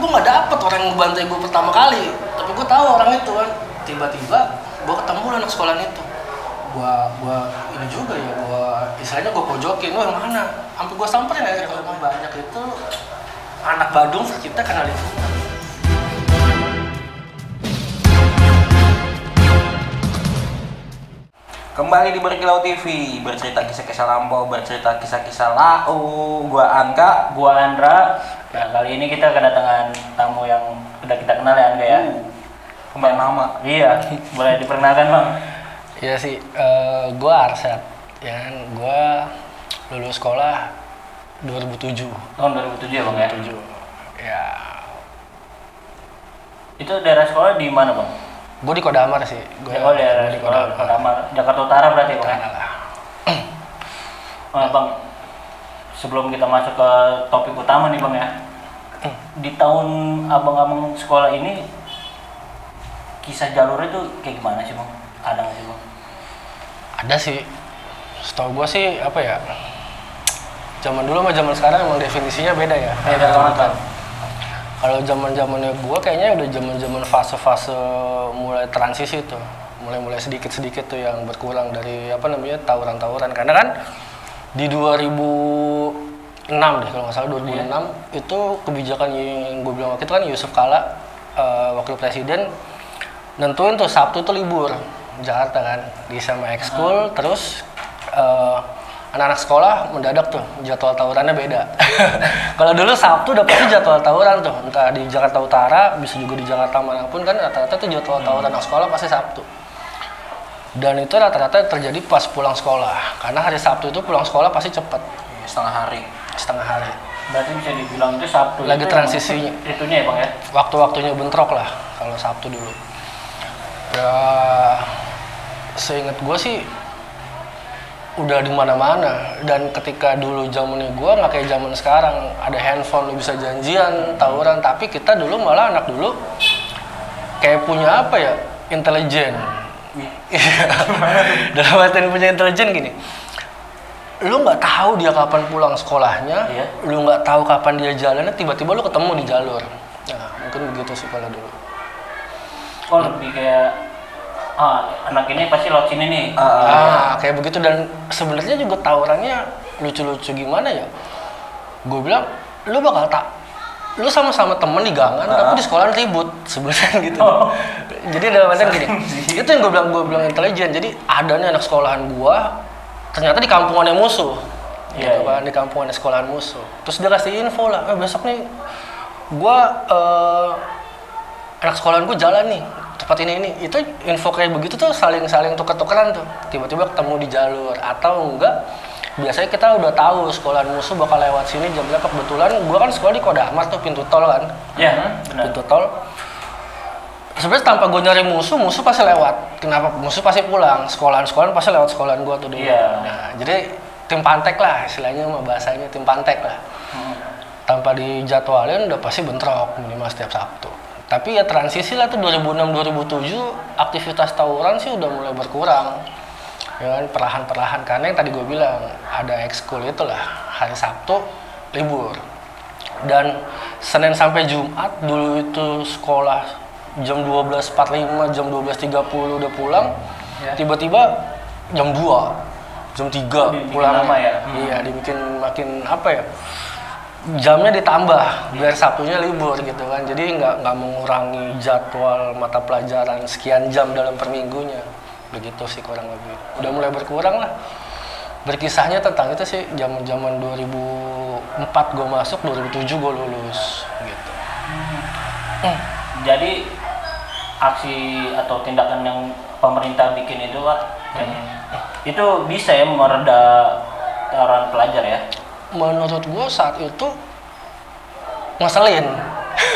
nggak dapet orang yang ngebantai gue pertama kali, tapi gue tahu orang itu kan. Tiba-tiba gue ketemu anak sekolahan itu, gue ini juga ya, gue istilahnya gue pojokin, yang mana? Sampai gue samperin ya, kalau banyak itu anak Badung kita kenal itu. Kembali di Berkilau TV, bercerita kisah-kisah lampau, bercerita kisah-kisah lau. Gua Angka, Gua Andra. Nah, kali ini kita kedatangan tamu yang udah kita kenal ya, Angga ya. Kembali nama. Iya, boleh diperkenalkan, Bang. Iya sih, gue Arsyad, ya kan, gue lulus sekolah 2007. Tahun 2007 ya, Bang ya? 2007, ya. Itu daerah sekolah di mana, Bang? Gue di Kodamar sih. Oh, daerah di sekolah Kodamar, Jakarta Utara berarti, Bang? Utara lah. Bang, sebelum kita masuk ke topik utama nih, Bang ya. Di tahun abang-abang sekolah ini, kisah jalurnya tuh kayak gimana sih, Bang? Ada nggak sih, Bang? Ada sih. Setahu gue sih, apa ya, zaman dulu sama zaman sekarang emang definisinya beda ya. Beda banget, Bang. Kalau zaman-zamannya gue kayaknya udah zaman-zaman fase-fase mulai transisi tuh. Mulai sedikit-sedikit tuh yang berkurang dari apa namanya tawuran-tawuran. Karena kan di 2006 deh kalau nggak salah 2006 itu kebijakan yang gue bilang waktu itu kan Yusuf Kala wakil presiden nentuin tuh Sabtu tuh libur Jakarta kan di sama ekskul terus anak-anak sekolah mendadak tuh jadwal tawurannya beda. Kalau dulu Sabtu udah pasti jadwal tawuran tuh, entah di Jakarta Utara, bisa juga di Jakarta manapun kan rata-rata tuh jadwal tawuran anak sekolah pasti Sabtu. Dan itu rata-rata terjadi pas pulang sekolah, karena hari Sabtu itu pulang sekolah pasti cepet. Setengah hari. Berarti bisa dibilang itu Sabtu Lagi itu transisinya. Itunya ya, Bang ya? Waktu-waktunya bentrok lah kalau Sabtu dulu. Ya, seingat gue sih udah di mana-mana, dan ketika dulu zamannya gue nggak kayak zaman sekarang ada handphone lu bisa janjian tawuran, tapi kita dulu malah anak dulu kayak punya apa ya, intelijen. Dalam artian punya intelijen gini, lu nggak tahu dia kapan pulang sekolahnya, lu nggak tahu kapan dia jalannya, tiba-tiba lu ketemu di jalur. Nah mungkin begitu sih kalau dulu. Oh, lebih kayak anak ini pasti lewat sini nih. Kayak begitu. Dan sebenarnya juga tawurannya lucu-lucu gimana ya? Gue bilang, lu sama-sama temen di gangan, tapi di sekolah ribut sebenarnya gitu. Jadi dalam artian gini, itu yang gue bilang intelijen. Jadi ada nih anak sekolahan gue, ternyata di kampungannya musuh, gitu kan, di kampungannya sekolahan musuh. Terus dia kasih info lah, besok nih gue anak sekolahan gue jalan nih tempat ini. Itu info kayak begitu tuh saling tuker-tukeran tuh, tiba-tiba ketemu di jalur. Atau enggak, biasanya kita udah tahu sekolahan musuh bakal lewat sini jam berapa. Kebetulan gue kan sekolah di Kodamar tuh, pintu tol kan. Iya, Pintu tol. Sebenarnya tanpa gue nyari musuh pasti lewat. Kenapa? Musuh pasti pulang, sekolahan pasti lewat sekolahan gue tuh dulu. Nah, jadi tim pantek lah istilahnya, sama bahasanya tim pantek lah. Tanpa dijadwalin udah pasti bentrok minimal setiap Sabtu. Tapi ya transisi lah tuh 2006-2007 aktivitas tawuran sih udah mulai berkurang. Ya kan, perlahan-perlahan, karena yang tadi gue bilang ada ekskul itulah, hari Sabtu libur. Dan Senin sampai Jumat dulu itu sekolah jam 12.45, jam 12.30 udah pulang. Tiba-tiba jam 2, jam 3 pulang. Iya, dibikin makin apa ya, jamnya ditambah biar Sabtunya libur gitu kan. Jadi nggak mengurangi jadwal mata pelajaran sekian jam dalam per minggunya. Begitu sih kurang lebih. Udah mulai berkurang lah. Berkisahnya tentang itu sih, zaman 2004 gue masuk, 2007 gue lulus gitu. Jadi aksi atau tindakan yang pemerintah bikin itu, Pak, itu bisa ya mereda tawuran pelajar ya? Menurut gue saat itu ngeselin.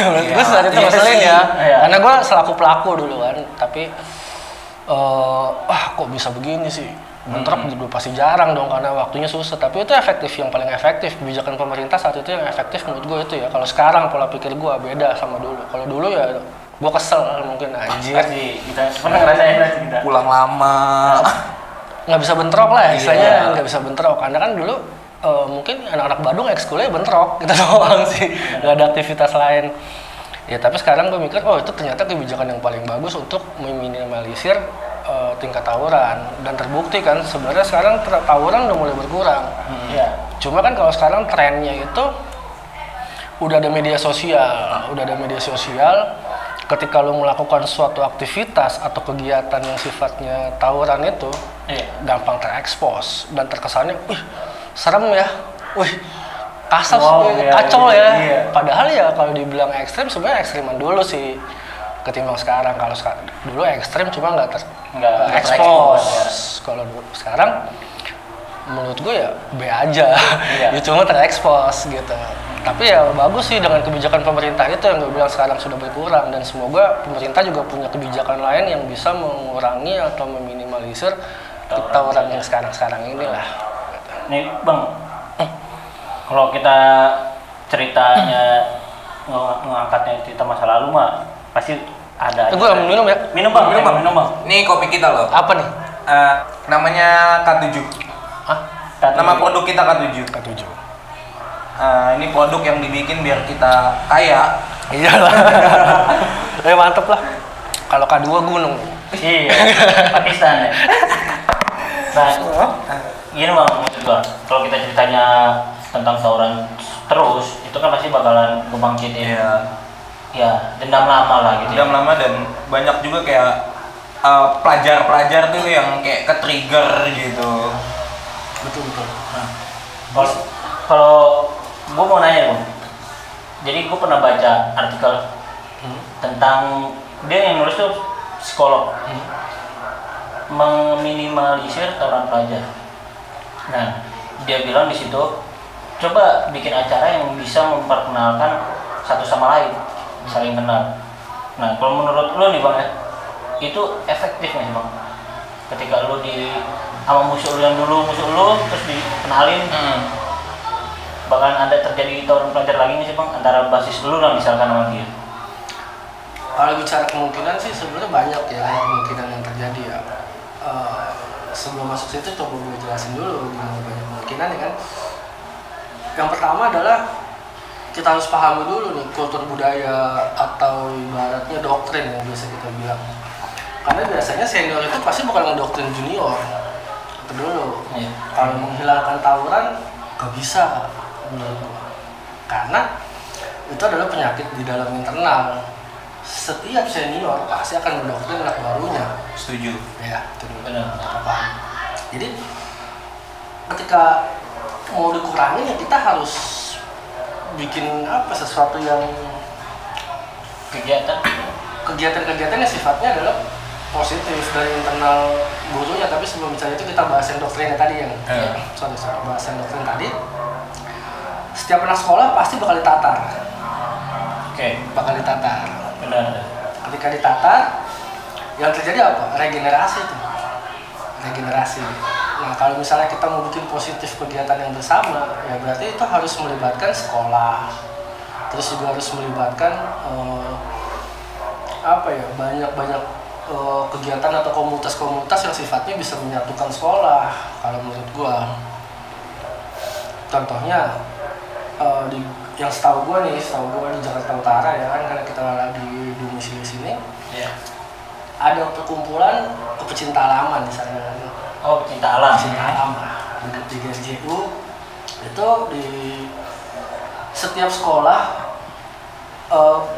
Menurut gue saat itu ngeselin ya. Karena gue selaku pelaku dulu kan. Tapi kok bisa begini sih? Bentrok juga pasti jarang dong, karena waktunya susah. Tapi itu efektif, yang paling efektif kebijakan pemerintah saat itu yang efektif menurut gue itu ya. Kalau sekarang pola pikir gue beda sama dulu. Kalau dulu ya gue kesel mungkin, anjir. Kita pernah ngerasain kita. Pulang lama. Nggak bisa bentrok lah istilahnya, nggak bisa bentrok. Karena kan dulu mungkin anak-anak Badung ekskulnya bentrok gitu doang sih, nggak ada aktivitas lain. Ya tapi sekarang gue mikir, oh itu ternyata kebijakan yang paling bagus untuk meminimalisir tingkat tawuran, dan terbukti kan sebenarnya sekarang tawuran udah mulai berkurang. Iya. Cuma kan kalau sekarang trennya itu udah ada media sosial, ketika lo melakukan suatu aktivitas atau kegiatan yang sifatnya tawuran itu gampang terekspos dan terkesannya, wih serem ya, wih kasar, kacau ya. Padahal ya kalau dibilang ekstrim sebenarnya ekstriman dulu sih ketimbang sekarang. Kalau dulu ekstrim cuma nggak terekspos. Kalau sekarang menurut gue ya B aja, ya cuma terekspos gitu. Tapi ya bagus sih dengan kebijakan pemerintah itu yang gue bilang sekarang sudah berkurang, dan semoga pemerintah juga punya kebijakan lain yang bisa mengurangi atau meminimalisir tawuran yang sekarang ini lah. Nih Bang, kalau kita ceritanya ngangkatnya cerita masa lalu mah pasti ada. Gue minum ya. Minum bang. Nih kopi kita loh. Apa nih? Namanya K7. Nama produk kita K7. Ini produk yang dibikin biar kita kaya. Iyalah. Mantep lah. Kalau K2 gunung. Iya. Pakistan ya. Nah, gini bang, maksud gua, kalau kita ceritanya tentang tawuran terus, itu kan pasti bakalan ngebangkitin ya dendam lama lah gitu. Dendam lama, dan banyak juga kayak pelajar-pelajar tuh yang kayak ke-trigger gitu. Betul. Nah, kalau gua mau nanya bang, jadi gua pernah baca artikel tentang dia yang nulis tuh psikolog. Meminimalisir tawuran pelajar. Nah, dia bilang di situ coba bikin acara yang bisa memperkenalkan satu sama lain, saling kenal. Nah, kalau menurut lo nih bang ya, itu efektif nggak sih bang? Ketika lo sama musuh lo yang dulu musuh lo terus dikenalin, bahkan ada terjadi tawuran pelajar lagi nih sih bang antara basis lo lah misalkan sama dia. Kalau bicara kemungkinan sih sebenarnya banyak ya kemungkinan yang terjadi ya. Sebelum masuk situ coba gue jelasin dulu gimana banyak kemungkinan ya kan. Yang pertama adalah kita harus pahami dulu nih kultur budaya atau ibaratnya doktrin yang biasa kita bilang. Karena biasanya senior itu pasti bukan ngedoktrin junior. Itu dulu. Kalau menghilangkan tawuran gak bisa menurut gue. Karena itu adalah penyakit di dalam internal. Setiap senior pasti akan mendoktrin anak barunya. Setuju. Ya, itu benar. Jadi ketika mau dikurangi ya kita harus bikin sesuatu yang kegiatan yang sifatnya adalah positif dari internal gurunya. Tapi sebelum bicara itu kita bahas yang doktrinnya tadi yang bahas yang doktrin tadi. Setiap anak sekolah pasti bakal ditatar. Bakal ditatar. Benar. Ketika ditatar, yang terjadi apa? Regenerasi itu. Nah, kalau misalnya kita mau bikin positif kegiatan yang bersama, ya berarti itu harus melibatkan sekolah. Terus juga harus melibatkan banyak kegiatan atau komunitas-komunitas yang sifatnya bisa menyatukan sekolah. Kalau menurut gua, contohnya yang setahu gua di Jakarta Utara ya kan, karena kita lagi domisili di sini. Ada perkumpulan pecinta alaman di sana. Pecinta alam. Di GSJU itu di setiap sekolah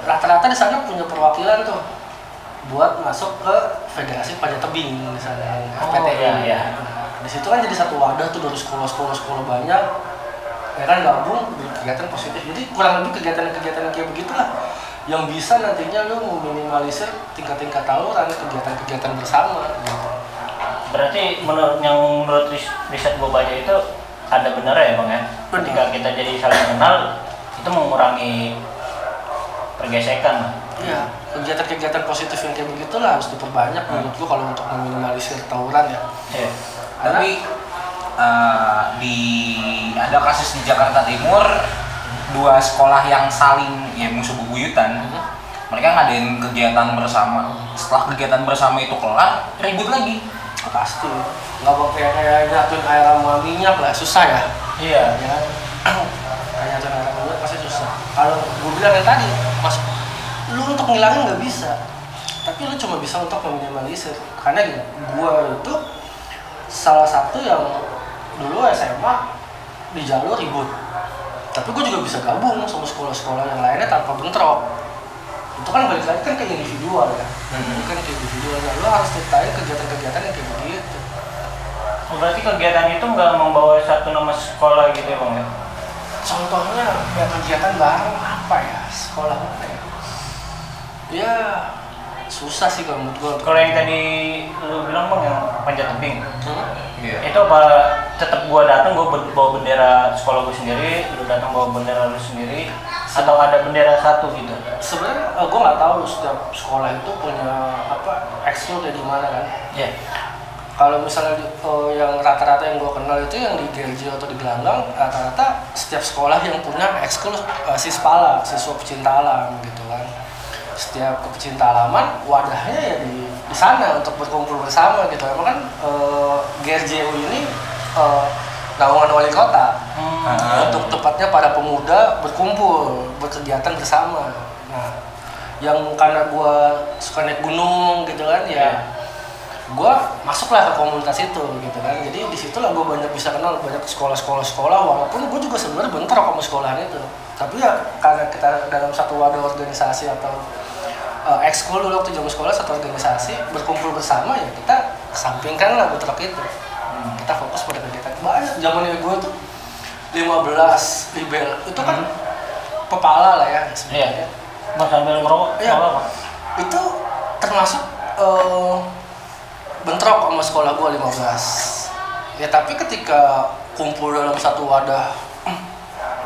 rata-rata di sana punya perwakilan tuh buat masuk ke Federasi Panjat Tebing di sana. FPTI. Nah, di situ kan jadi satu wadah tuh dari sekolah banyak. Ya kan gabung kegiatan positif. Jadi kurang lebih kegiatan kayak begitulah yang bisa nantinya lu meminimalisir tingkat-tingkat tawuran, kegiatan-kegiatan bersama gitu. Berarti menurut riset gue baca itu ada benernya ya bang ya? Ketika kita jadi saling kenal itu mengurangi pergesekan. Iya, kegiatan-kegiatan positif yang kayak begitulah harus diperbanyak menurut gue kalau untuk meminimalisir tawuran ya. Tapi ada kasus di Jakarta Timur, dua sekolah yang saling musuh bebuyutan, mereka ngadain kegiatan bersama. Setelah kegiatan bersama itu kelar, ribut lagi. Pasti nggak kayak jatuhin air sama minyak lah, susah ya. Iya. Kayak jatuhin air sama minyak pasti susah. Kalau gue bilang yang tadi, lu untuk ngilangin nggak bisa, tapi lu cuma bisa untuk meminimalisir. Karena gini, gua itu salah satu yang dulu SMA di jalur ribut, tapi gue juga bisa gabung sama sekolah-sekolah yang lainnya tanpa bentrok. Itu kan balik lagi kan ke individual ya, kan ke individual. Lu harus ceritain kegiatan-kegiatan yang kayak begitu. Berarti kegiatan itu nggak membawa satu nama sekolah gitu ya bang ya? Contohnya ya kegiatan bareng apa ya, sekolah apa ya? Ya susah sih kalau menurut gue. Kalau yang tadi lu bilang bang yang panjat tebing, itu apa tetap gua datang gua bawa bendera sekolah gua sendiri, lu datang bawa bendera lu sendiri, atau ada bendera satu gitu? Sebenarnya gue nggak tahu setiap sekolah itu punya apa ekskul dari mana kan? Iya. Kalau misalnya yang rata-rata yang gue kenal itu yang di GRJ atau di Gelanggang, rata-rata setiap sekolah yang punya ekskul Sispala, siswa pecinta alam gitu kan. Setiap pecinta alaman wadahnya ya di sana untuk berkumpul bersama gitu. Emang kan GRJU ini naungan wali kota untuk tepatnya para pemuda berkumpul berkegiatan bersama. Nah, yang karena gue suka naik gunung gitu kan ya, gue masuklah ke komunitas itu gitu kan. Jadi di situlah gue banyak bisa kenal banyak sekolah walaupun gue juga sebenarnya bentrok sama sekolahan itu. Tapi ya karena kita dalam satu wadah organisasi atau ekskul dulu waktu zaman sekolah, satu organisasi berkumpul bersama, ya kita kesampingkan lah bentrok itu. Kita fokus pada kegiatan. Banyak zamannya gue tuh 15 libel itu kan pepala lah ya sebenarnya. Mas sambil ngerokok Iya. Itu termasuk bentrok sama sekolah gue 15. Ya tapi ketika kumpul dalam satu wadah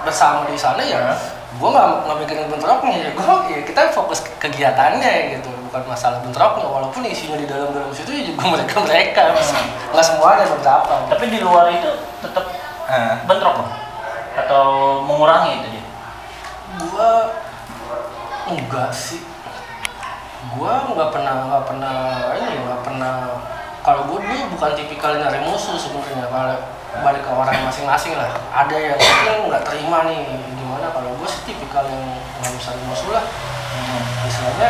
bersama di sana ya gue nggak mikirin bentroknya ya, kita fokus kegiatannya gitu, bukan masalah bentroknya, walaupun isinya di dalam situ ya juga mereka nggak semuanya beberapa. Tapi di luar itu tetap bentrok loh, atau mengurangi itu dia? Gue enggak sih, gue nggak pernah kalau gue dulu bukan tipikal nyari musuh sebenarnya. Kalau balik ke orang masing-masing lah, ada yang mungkin nggak terima nih gimana. Kalau gue sih tipikal yang nggak bisa musuh lah. Misalnya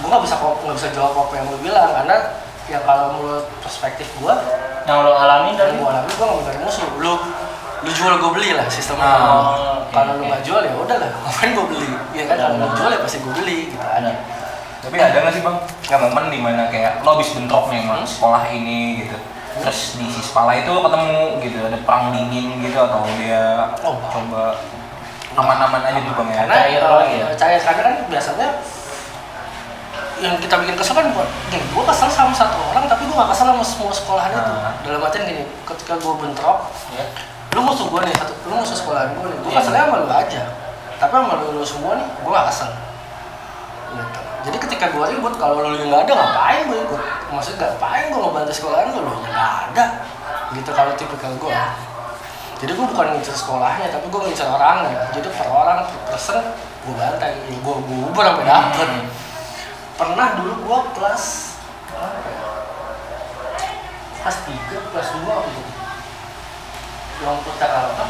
gue nggak bisa jawab apa yang lo bilang, karena ya kalau menurut perspektif gue yang lo alami dari gue nggak bisa cari musuh. Lu jual gue beli lah sistemnya. Kalau lu nggak jual ya udah lah, ngapain gue beli ya kan. Kalau lu jual ya pasti gue beli gitu aja. Tapi ada nggak sih bang, nggak momen dimana kayak lo habis bentrok nih sama sekolah ini gitu, terus di Sispala itu lo ketemu gitu, ada perang dingin gitu, atau dia coba aman-aman aja tuh bang ya? Karena cair karena kan biasanya yang kita bikin kesel kan buat gini, gue kesel sama satu orang tapi gue gak kesel sama semua sekolahan itu. Dalam artian gini, ketika gue bentrok, lu musuh gue nih, lu musuh sekolahan gue nih, gue keselnya sama lu aja, tapi sama lu semua nih gue gak kesel gitu. Jadi ketika gue ribut, kalau lu nggak ada ngapain gue ikut? Maksudnya ngapain gue ngebantu sekolahan lu nggak ada gitu kalau tipikal gue. Jadi gue bukan ngincer sekolahnya, tapi gue ngincer orangnya. Jadi per orang, per person gue bantai, gue uber sampai dapet. Pernah dulu gue kelas 3, kelas 2 gitu. Yang pertama apa?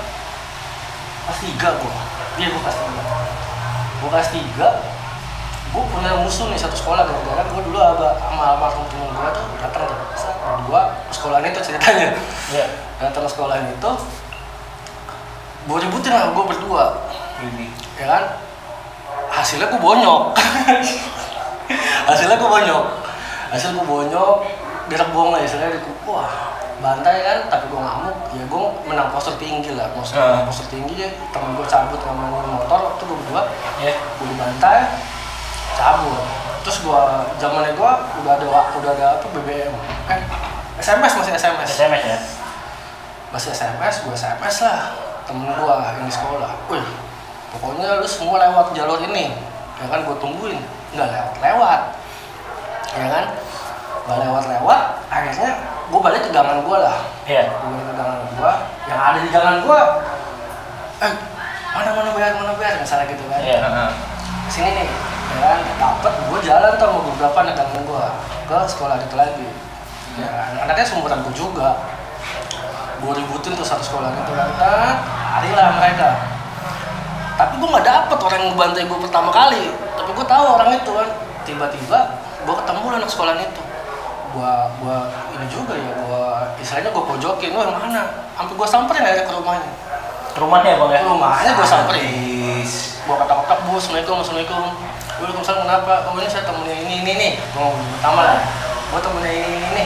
Kelas 3 gue. Iya gue kelas 3. Gue kelas 3. Gue punya musuh nih satu sekolah, gara-gara gue dulu sama almarhum temen gue tuh datang tuh berdua ke sekolahan itu ceritanya. Datang ke sekolahan itu, gue ributin lah gue berdua, ya kan? Hasilnya gue bonyok. Hasil gue bonyok, direbong lah istilahnya. Wah, bantai kan, tapi gue ngamuk. Ya gue menang postur tinggi lah, postur tinggi ya. Temen gue cabut sama motor, waktu gue berdua, gue dibantai, cabut. Terus gua zamannya gua udah ada apa BBM. SMS masih SMS. SMS ya. Masih SMS, gua SMS lah temen gua yang di sekolah. Wih, pokoknya lu semua lewat jalur ini. Ya kan gua tungguin. Enggak lewat. Ya kan? Enggak lewat. Akhirnya gua balik ke gangan gua lah. Iya. Gua balik ke gangan gua. Yang ada di gangan gua mana bayar misalnya gitu kan. Iya. Sini nih. Ya kan, dapet gue jalan tuh sama beberapa anak temen gue ke sekolah itu lagi. Ya, anaknya seumuran gue juga. Gue ributin tuh satu sekolah itu kan, lari lah mereka. Tapi gue nggak dapet orang yang ngebantai gue pertama kali. Tapi gue tahu orang itu kan. Tiba-tiba gue ketemu anak sekolahan itu. Gua ini juga ya, istilahnya gue pojokin, yang mana? Sampai gue samperin aja ke rumahnya. Rumahnya bang ya? Rumahnya gue samperin. Gue kata-kata, Bu, Assalamualaikum. Waalaikumsalam, kenapa? Oh, ini saya temennya ini nih. Gue ngomong pertama lah. Gue temennya ini.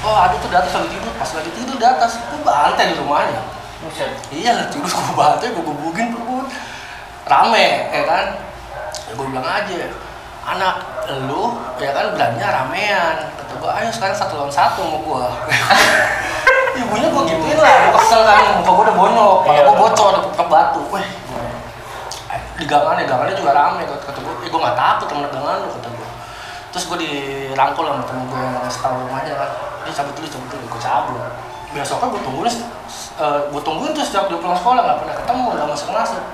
Oh, aduh tuh di atas lagi tidur. Pas lagi tidur di atas, gue bantai di rumahnya. Buset. Iya, tidur gue bantai, gue gebugin perut. Rame, ya kan? Ya gue bilang aja, anak lu ya kan beraninya ramean. Kata gue, ayo sekarang 1 lawan 1 sama gue. Ibunya gue gituin lah, gue kesel kan, muka gue udah bonyok, kepala gue bocor, ke batu. Weh, di gangannya juga rame. Kata gue, gue gak takut temen gangan lu, kata gue. Terus gue dirangkul sama temen gue yang setau rumahnya kan, dia cabut dulu, gue cabut. Besoknya gue tungguin tuh setiap dia pulang sekolah, gak pernah ketemu, gak masuk.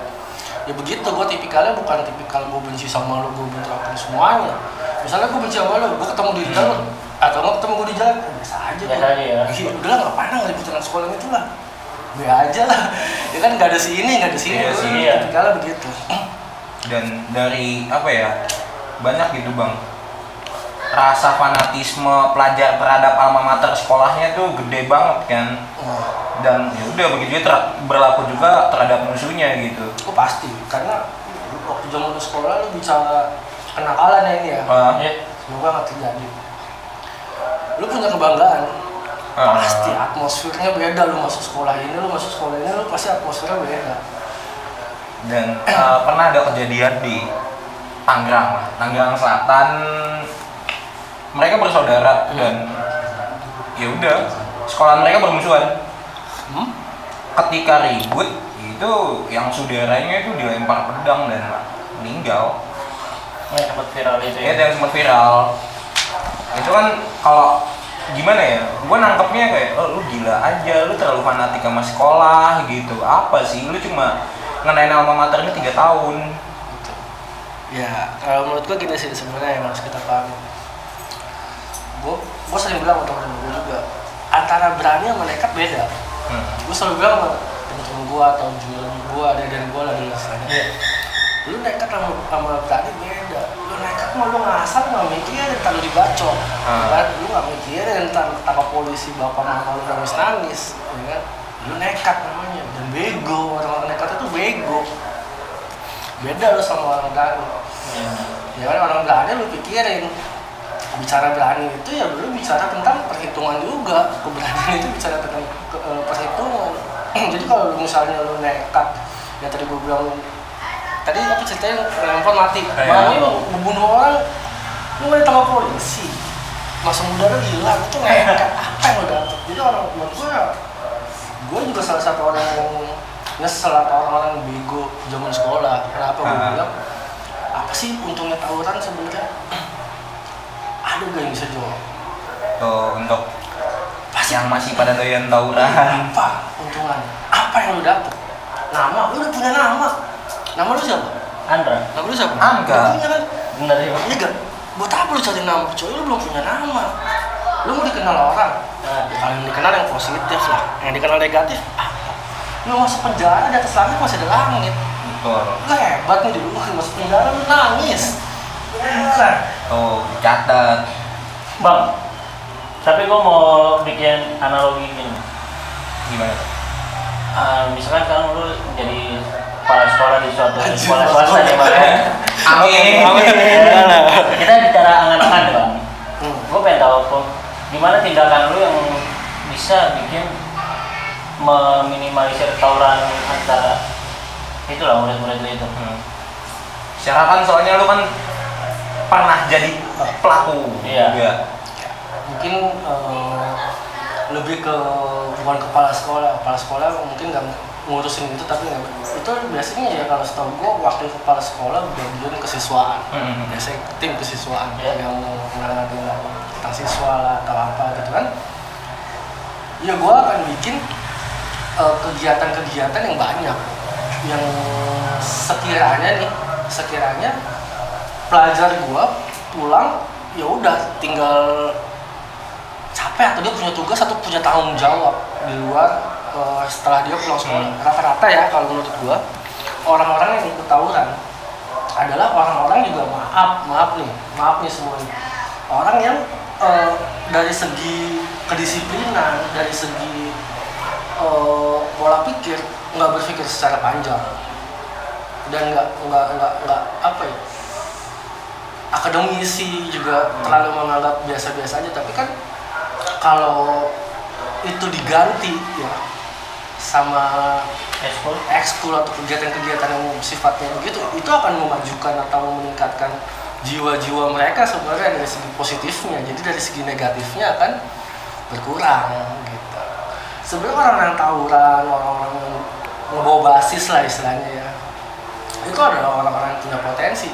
Ya begitu, gue tipikalnya bukan tipikal gue benci sama lo, gue bentrokin semuanya. Misalnya gue benci sama lo, gue ketemu di jalan, atau nggak ketemu gue di jalan, biasa aja. Biasa aja ya. Udah lah, ngapain lah ngeributin anak sekolah itu lah. Be aja lah, ya kan nggak ada sini, Iya. tipikalnya begitu. Dan dari apa ya, banyak gitu bang, rasa fanatisme pelajar terhadap alma mater sekolahnya tuh gede banget kan. Dan ya udah begitu juga berlaku juga terhadap musuhnya gitu. Oh pasti, karena waktu zaman sekolah lu bicara kenakalan ya ini ya. Semoga nggak terjadi. Lu punya kebanggaan, pasti atmosfernya beda. Lu masuk sekolah ini, lu pasti atmosfernya beda. Dan pernah ada kejadian di Tangerang Selatan, mereka bersaudara dan ya udah sekolah mereka bermusuhan. Ketika ribut itu yang saudaranya itu dilempar pedang dan meninggal. Yang sempat viral itu ya? Yang sempat viral. Itu kan kalau gimana ya, gue nangkepnya kayak, oh lu gila aja, lu terlalu fanatik sama sekolah gitu. Apa sih, lu cuma ngenain alma maternya 3 tahun. Ya, kalau menurut gue gini sih sebenarnya yang harus kita pahami. Gue sering bilang untuk temen gue juga, antara berani sama nekat beda. Gue selalu bilang sama temen-temen gue atau junior gue, adik-adik gue lah dulu istilahnya. Lu nekat sama berani beda. Lu nekat mah lu ngasal nggak mikirin ntar lu dibacok, kan? Lu nggak mikirin ntar ketangkap polisi bapak mama lu nangis, ya kan? Lu nekat namanya dan bego. Orang nekat itu bego. Beda lu sama orang berani. Ya kan orang berani lu pikirin. Bicara berani itu ya lu bicara tentang perhitungan juga. Keberanian itu bicara tentang perhitungan. Jadi kalau misalnya lu nekat, ya tadi gue bilang tadi apa ceritanya handphone mati, mau membunuh orang, lu nggak ditangkap polisi, masa muda lu hilang, itu nekat. Apa yang lu dapet? Jadi orang menurut gue juga salah satu orang yang nyesel atau orang-orang bego zaman sekolah. Kenapa gue bilang? Apa sih untungnya tawuran sebenarnya? Ada gak yang bisa jawab? Tuh untuk pasti yang masih pada doyan tawuran. Apa untungannya? Apa yang lu dapet? Nama, lu udah punya nama. Nama lu siapa? Andra. Nama lu siapa? Angga. Lu punya kan? Bener ya? Iya gak? Buat apa lu cari nama? Coy, lu belum punya nama. Lu mau dikenal orang? Kalau yang dikenal yang positif lah. Yang dikenal negatif, apa? Lu masuk penjara di atas langit masih ada langit. Betul. Lu hebat nih dulu, masuk penjara lu nangis. Bukan. Tuh, catat. Bang, tapi gue mau bikin analogi gini. Gimana? Misalkan sekarang lu jadi kepala sekolah di suatu sekolah swasta nih bang ya. Amin. Kita bicara angan-angan bang. Gue pengen tahu gimana tindakan lu yang bisa bikin meminimalisir tawuran antara itulah murid-murid lu itu. Secara kan soalnya lu kan pernah jadi pelaku Iya. juga. Mungkin lebih ke bukan kepala sekolah mungkin nggak ngurusin itu, tapi itu biasanya ya kalau setahu gue wakil kepala sekolah bagian kesiswaan. Biasanya tim kesiswaan yang menangani tentang siswa lah atau apa gitu kan. Ya gue akan bikin kegiatan-kegiatan yang banyak yang sekiranya pelajar gue pulang ya udah tinggal capek atau dia punya tugas atau punya tanggung jawab di luar setelah dia pulang sekolah. Rata-rata ya kalau menurut gua orang-orang yang ikut tawuran adalah orang-orang juga maaf nih semuanya. Orang yang dari segi kedisiplinan, dari segi pola pikir nggak berpikir secara panjang dan nggak apa ya, akademisi juga terlalu menganggap biasa-biasa aja. Tapi kan kalau itu diganti ya sama ekskul atau kegiatan-kegiatan yang sifatnya begitu, itu akan memajukan atau meningkatkan jiwa-jiwa mereka sebenarnya dari segi positifnya. Jadi dari segi negatifnya akan berkurang gitu. Sebenarnya orang yang tawuran, orang-orang yang ngebawa basis lah istilahnya ya, itu adalah orang-orang yang punya potensi.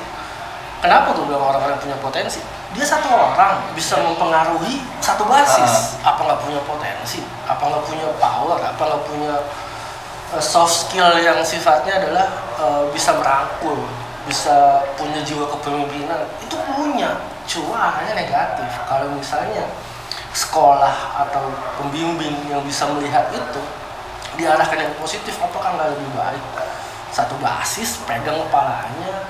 Kenapa gue bilang orang-orang yang punya potensi? Dia satu orang bisa mempengaruhi satu basis. Apa nggak punya potensi? Apa nggak punya power? Apa nggak punya soft skill yang sifatnya adalah bisa merangkul, bisa punya jiwa kepemimpinan? Itu punya, cuma arahnya negatif. Kalau misalnya sekolah atau pembimbing yang bisa melihat itu diarahkan yang positif, apakah nggak lebih baik? Satu basis, pegang kepalanya,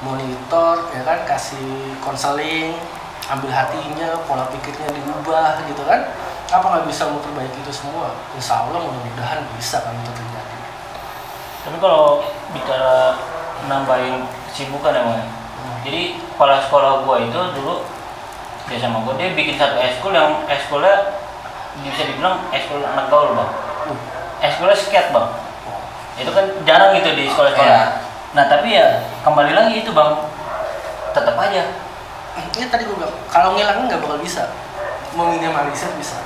monitor, ya kan, kasih konseling, ambil hatinya, pola pikirnya diubah gitu kan. Apa nggak bisa memperbaiki itu semua? Insya Allah mudah-mudahan bisa kan itu terjadi. Tapi kalau bicara nambahin kesibukan emang, jadi kepala sekolah gua itu dulu dia sama gua, dia bikin satu eskul yang eskulnya bisa dibilang eskul anak gaul bang. Eskulnya skate bang. Itu kan jarang gitu di sekolah-sekolah. Nah tapi ya kembali lagi itu bang, tetap aja. Ini tadi gue bilang, kalau ngilangin nggak bakal bisa, meminimalisir bisa.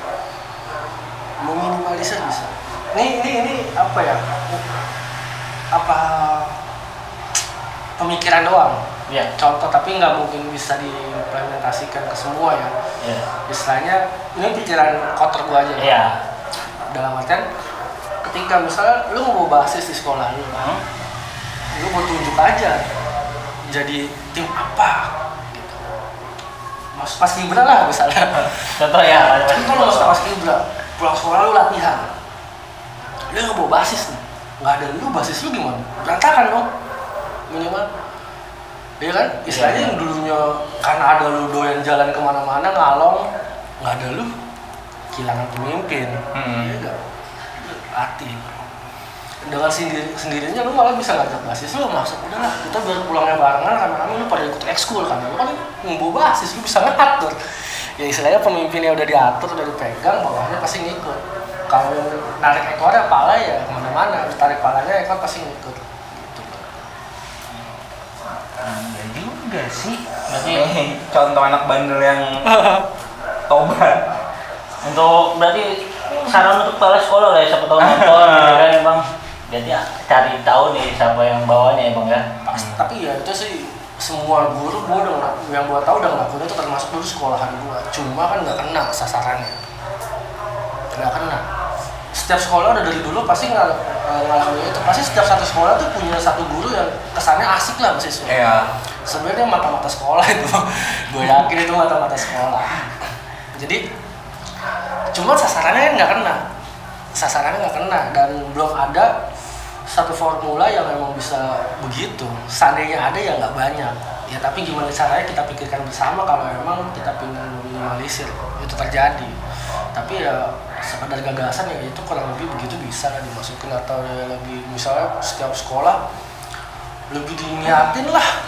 Ini apa ya? Apa pemikiran doang? Ya. Contoh, tapi nggak mungkin bisa diimplementasikan ke semua ya. Istilahnya ini pikiran kotor gue aja. Ya. Dalam artian, ketika misalnya lu mau basis di sekolah lu, lu mau tunjuk aja jadi tim apa gitu. Mas Paskibra lah misalnya. Contoh ya. Contoh Mas Paskibra, pulang sekolah lu latihan. Lu nggak bawa basis nih, nggak ada lu, basis lu gimana? Berantakan dong minimal. Iya kan? Istilahnya yang dulunya karena ada lu doyan jalan kemana-mana ngalong, nggak ada lu, kehilangan pemimpin. Iya nggak? Latih. Dengan sendirinya lu malah bisa ngajak basis lu masuk, udahlah kita biar pulangnya barengan, rame-rame lu pada ikut ekskul kan, lu kan membawa basis, lu bisa ngatur. Ya istilahnya pemimpinnya udah diatur, udah dipegang, bawahnya pasti ngikut. Kalau narik ekornya pala ya kemana-mana, tarik palanya ekor pasti ngikut. Gitu. Enggak juga sih. Berarti contoh anak bandel yang tobat. Untuk berarti saran untuk kepala sekolah lah ya, siapa tahu nonton gitu kan ya bang. Jadi cari tahu nih siapa yang bawanya ya bang ya. Tapi ya itu sih semua guru gue udah yang gue tahu udah ngelakuin itu, termasuk dulu sekolahan gue. Cuma kan nggak kena sasarannya, nggak kena. Setiap sekolah udah dari dulu pasti ngelakuin itu. Pasti setiap satu sekolah tuh punya satu guru yang kesannya asik lah mahasiswa. Iya. Sebenarnya mata-mata sekolah itu, gue yakin itu mata-mata sekolah. Jadi cuma sasarannya kan nggak kena, dan belum ada satu formula yang memang bisa begitu. Seandainya ada ya nggak banyak ya, tapi gimana caranya kita pikirkan bersama kalau memang kita ingin meminimalisir itu terjadi. Tapi ya sekedar gagasan ya itu kurang lebih begitu bisa lah dimasukin, atau ya lebih misalnya setiap sekolah lebih diniatin lah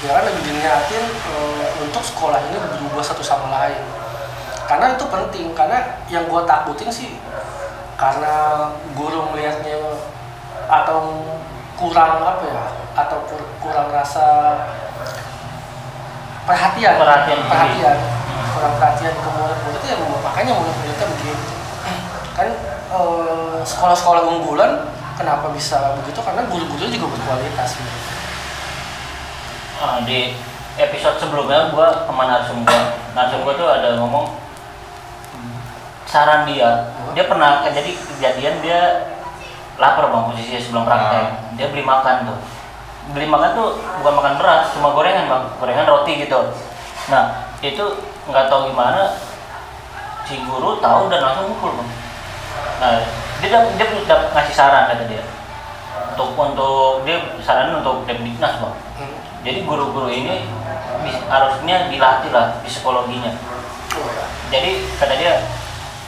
ya kan, lebih diniatin untuk sekolah ini berubah satu sama lain. Karena itu penting, karena yang gue takutin sih karena guru melihatnya atau kurang apa ya, atau kurang rasa perhatian, kurang perhatian ke murid-murid ya, makanya murid-muridnya begitu kan. Sekolah-sekolah unggulan kenapa bisa begitu, karena guru-gurunya juga berkualitas gitu. Di episode sebelumnya gue sama narsum gue tuh ada ngomong saran dia pernah jadi kejadian, dia lapar bang, posisinya sebelum praktek. Dia beli makan tuh bukan makan berat, cuma gorengan bang, gorengan roti gitu. Nah itu nggak tahu gimana si guru tahu dan langsung mukul bang. Nah dia ngasih saran, kata dia untuk dia saranin untuk Depdiknas bang. Jadi guru-guru ini harusnya dilatih lah psikologinya. Jadi kata dia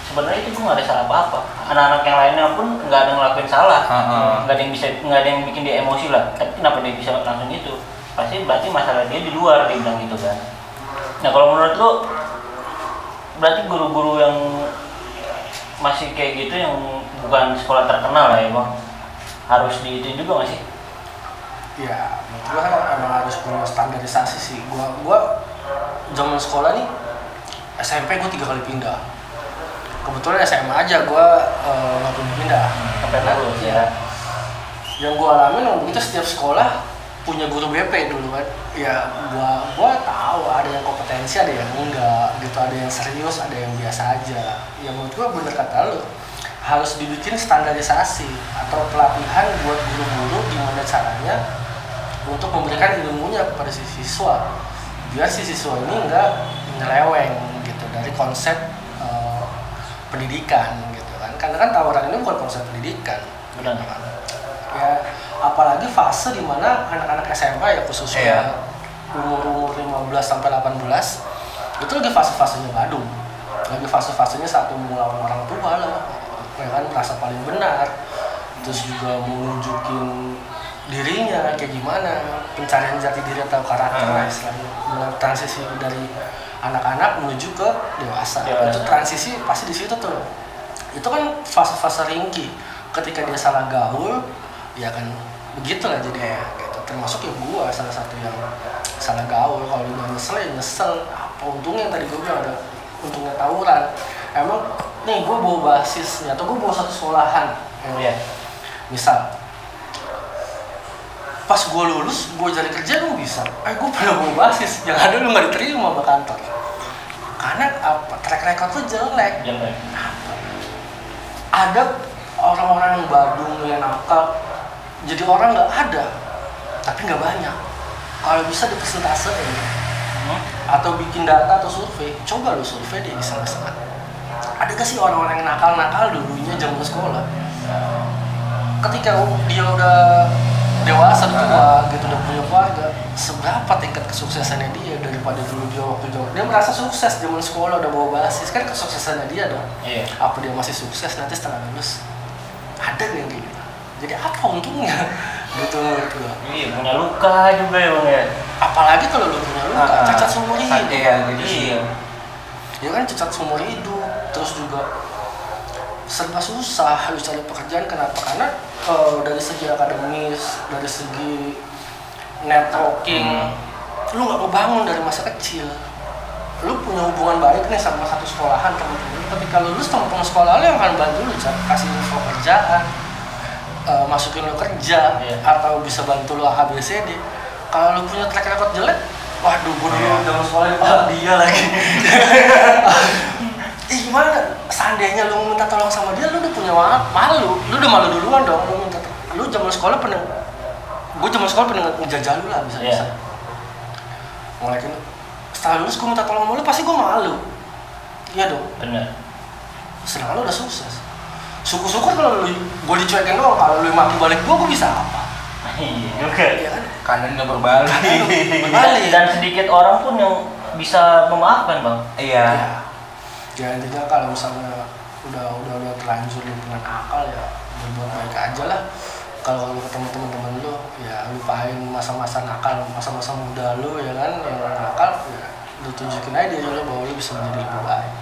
sebenarnya itu nggak ada salah apa-apa. Anak-anak yang lainnya pun nggak ada ngelakuin salah, nggak ada yang bikin dia emosi lah. Tapi kenapa dia bisa langsung itu? Pasti berarti masalah dia di luar, dia bilang gitu kan. Nah kalau menurut lo, berarti guru-guru yang masih kayak gitu yang bukan sekolah terkenal lah ya bang, harus diitin juga nggak sih? Ya, menurut gua emang harus punya standarisasi sih. Gua zaman sekolah nih SMP gua 3 kali pindah. Kebetulan SMA aja gua nggak pindah. Sampai lulus ya. Yang gua alamin waktu itu setiap sekolah punya guru BP dulu kan. Ya gua tahu ada yang kompetensi, ada yang enggak gitu, ada yang serius, ada yang biasa aja. Yang menurut gua bener kata lu, harus dibikin standarisasi atau pelatihan buat guru-guru gimana caranya untuk memberikan ilmunya kepada si siswa, biar si siswa ini enggak nyeleweng gitu dari konsep pendidikan gitu kan. Karena kan tawaran ini bukan konsep pendidikan. Benar kan. Ya apalagi fase dimana anak-anak SMA ya khususnya umur 15 sampai 18 itu lagi fase-fasenya Badung, lagi fase-fasenya satu melawan orang tua lah, ya kan, merasa paling benar, terus juga mau nunjukin dirinya kayak gimana, pencarian jati diri atau karakter lah istilahnya, transisi dari anak-anak menuju ke dewasa. Itu transisi pasti di situ tuh, itu kan fase-fase ringkih. Ketika dia salah gaul ya kan begitulah jadinya gitu. Termasuk ya gua salah satu yang salah gaul. Kalau udah nyesel ya nyesel, apa untungnya tadi gua bilang ada untungnya tawuran. Emang nih gua bawa basisnya atau gua bawa satu sekolahan misal pas gua lulus gua cari kerja gua bisa gua pernah bawa basis yang ada lu nggak diterima sama kantor karena apa, track record tuh jelek. Ada orang-orang yang badung yang nakal jadi orang nggak ada, tapi nggak banyak. Kalau bisa dipresentasein atau bikin data atau survei, coba lo survei deh di sana-sana. Ada gak sih orang-orang yang nakal-nakal dulunya zaman sekolah? Ketika dia udah dewasa tua gitu, udah punya keluarga, seberapa tingkat kesuksesannya dia daripada dulu dia waktu dia merasa sukses zaman sekolah udah bawa basis, kan kesuksesannya dia dong. Apa dia masih sukses nanti setelah lulus? Ada yang kayak gitu. Jadi apa untungnya? Gitu menurut gua. Iya, punya luka juga ya bang ya. Apalagi kalau lu punya luka, cacat seumur hidup. Iya. Ya kan cacat seumur hidup, terus juga serba susah harus cari pekerjaan. Kenapa? Karena dari segi akademis, dari segi networking, lu nggak ngebangun dari masa kecil. Lu punya hubungan baik nih sama satu sekolahan teman-teman. Ketika lulus teman-teman sekolah lu yang akan bantu lu kasih info kerjaan, masukin lu kerja, atau bisa bantu lu ABCD. Kalau lu punya track record jelek, waduh gua dulu dalam sekolah dia lagi. Gimana? Seandainya lu minta tolong sama dia, lu udah punya malu. Lu udah malu duluan dong. Lu zaman sekolah pernah, gua zaman sekolah pernah ngejajah lu lah bisa. Mulai kan, setelah lulus gua minta tolong sama lu, pasti gua malu. Iya dong. Benar. Sedangkan lu udah sukses. Syukur-syukur kalau gua dicuekin doang, kalau lu maki balik gua bisa apa? Iya juga. Iya kan? Kanan nggak berbalik. Dan sedikit orang pun yang bisa memaafkan bang. Iya. Ya intinya kalau misalnya udah terlanjur lu punya akal ya berbuat baik aja lah. Kalau lu ketemu teman-teman lu ya lupain masa-masa nakal, masa-masa muda lu ya kan yang nakal ya lu tunjukin aja diri lu bahwa lu bisa menjadi lebih baik.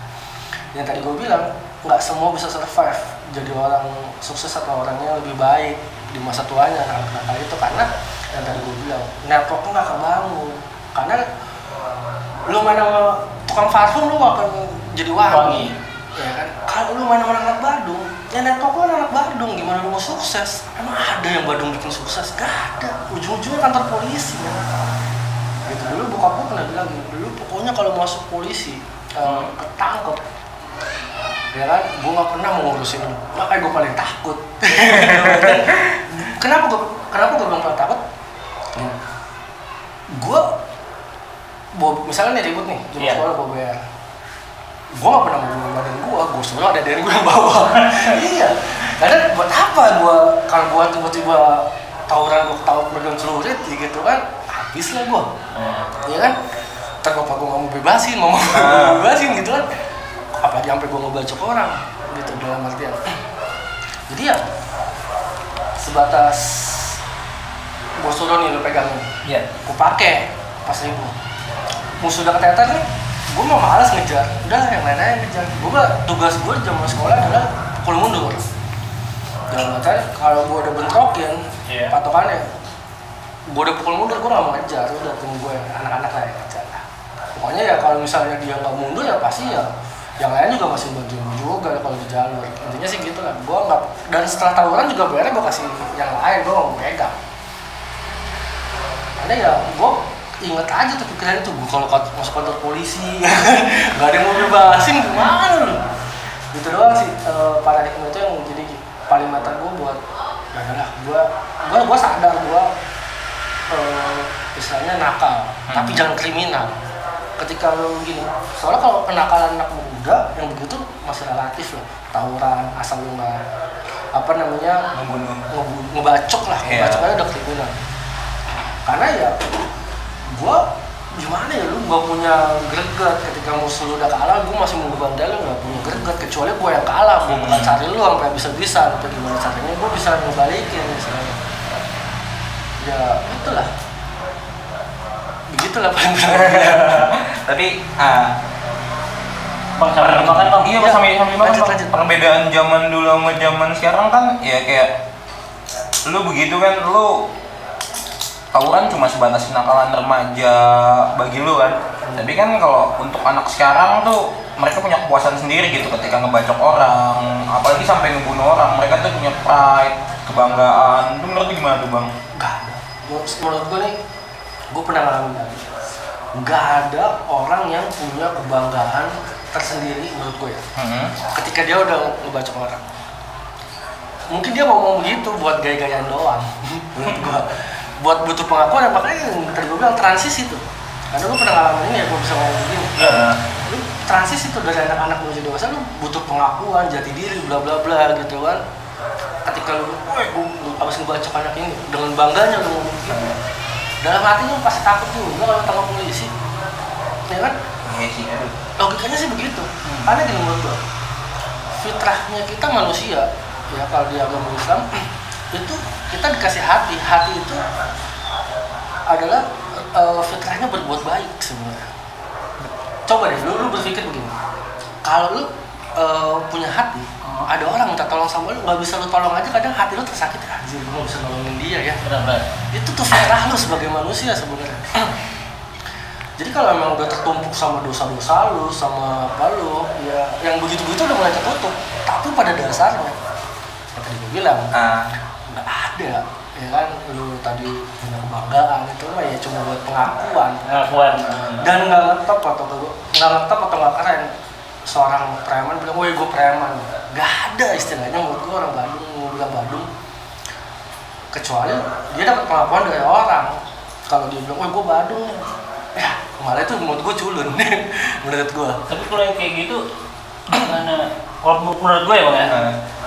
Yang tadi gue bilang nggak semua bisa survive jadi orang sukses atau orangnya lebih baik di masa tuanya nakal itu, karena yang tadi gue bilang network nggak kebangun. Karena lu main sama tukang parfum lu akan jadi wangi. Ya kan? Kalau lu main sama anak Badung, ya network lu anak Badung, gimana lu mau sukses? Emang ada yang Badung bikin sukses? Gak ada. Ujung-ujungnya kantor polisi ya. Gitu dulu bokap gue pernah bilang gitu, dulu pokoknya kalau masuk polisi ketangkep, ya kan, gue nggak pernah mau ngurusin lu, makanya gue paling takut. Kenapa gue bilang paling takut? Gue misalnya nih ribut nih, jam sekolah gue bayar, gue nggak pernah mau badan gue sebenarnya ada dari gue yang bawa. Iya, karena buat apa gue kalau gue tiba-tiba tawuran gue ketawa pegang celurit gitu kan, apa anarkis lah gue, ya kan? Ntar bapak gue nggak mau bebasin, mama gue mau bebasin gitu kan? Apalagi sampai gue ngebacok orang, gitu dalam artian. Jadi ya sebatas gue suruh nih lu pegangin, gue pakai pas ribu. Musuh udah keteter nih, gue mau malas ngejar, udah yang lain aja ngejar. Gue tugas gue zaman sekolah adalah pukul mundur. Dalam artian kalau gue udah bentrokin patokannya, gue udah pukul mundur, gue gak mau ngejar, udah tunggu gue anak-anak lah yang ngejar. Pokoknya ya kalau misalnya dia nggak mundur ya pasti ya yang lain juga masih bantuin juga kalau di jalur. Intinya sih gitu lah. Gue nggak, dan setelah tawuran juga bayarnya gue kasih yang lain, gue nggak mau pegang. Karena ya gue inget aja tuh pikiran itu, gue kalau masuk kantor polisi nggak ada yang mau bebasin gimana lu? Gitu doang sih paradigma itu yang jadi paling mata gue buat ya udahlah gue sadar gue istilahnya nakal, tapi jangan kriminal. Ketika lo gini, soalnya kalau kenakalan anak muda yang begitu masih relatif lah, tawuran asal lo nggak apa namanya ngebacok lah, ngebacok aja udah kriminal. Karena ya gue gimana ya, lu gak punya greget ketika musuh lu udah kalah, gue masih mau ngebantai lu, gak punya greget kecuali gue yang kalah, gue bakal cari lu sampai bisa-bisa, sampai gimana caranya gue bisa ngebalikin misalnya. Ya itulah, begitulah paling Tapi Bang, sambil makan bang? Iya, sambil makan bang. Perbedaan zaman dulu sama zaman sekarang kan ya kayak lu begitu kan, lu tawuran cuma sebatas kenakalan remaja bagi lu kan. Tapi kan kalau untuk anak sekarang tuh mereka punya kepuasan sendiri gitu ketika ngebacok orang, apalagi sampai ngebunuh orang. Mereka tuh punya pride, kebanggaan. Itu menurut lu gimana tuh bang? Gak ada. Menurut gue nih, gue pernah ngalamin lagi. Gak ada orang yang punya kebanggaan tersendiri menurut gue ya. Ketika dia udah ngebacok orang, mungkin dia ngomong begitu buat gaya-gayaan doang. Menurut gue, buat butuh pengakuan. Makanya tadi gue bilang transisi tuh. Karena gue pernah ngalamin ini ya, gue bisa ngomong begini. Lu transisi tuh dari anak-anak menuju dewasa, lu butuh pengakuan, jati diri, bla bla bla gitu kan. Ketika lu abis ngebacok anak ini, dengan bangganya lu ngomong gitu. Dalam hati lu pasti takut juga kalau ditangkap polisi, ya kan? Iya sih, logikanya sih begitu. Karena gini menurut gua, fitrahnya kita manusia, ya kalau di agama Islam itu kita dikasih hati. Hati itu adalah fitrahnya berbuat baik sebenarnya. Coba deh, lu berpikir begini, kalau lu punya hati, ada orang minta tolong sama lu, nggak bisa lu tolong aja, kadang hati lu tersakiti, anjir gue nggak bisa nolongin dia ya. Benar. Itu tuh fitrah lu sebagai manusia sebenarnya. Jadi kalau memang udah tertumpuk sama dosa-dosa lu, sama apa lu, ya yang begitu-begitu udah mulai tertutup. Tapi pada dasarnya, yang tadi gue bilang, nggak ada, ya kan? Lu tadi punya kebanggaan itu mah ya cuma buat pengakuan. Dan nggak ngetop atau nggak keren. Seorang preman bilang, woi gue preman. Gak ada istilahnya menurut gue orang Bandung, mau bilang Bandung. Kecuali dia dapat pengakuan dari orang. Kalau dia bilang, woi gue Bandung, ya malah itu menurut gue culun. Menurut gue. Tapi kalau yang kayak gitu, gimana? Kalau menurut gue ya bang ya,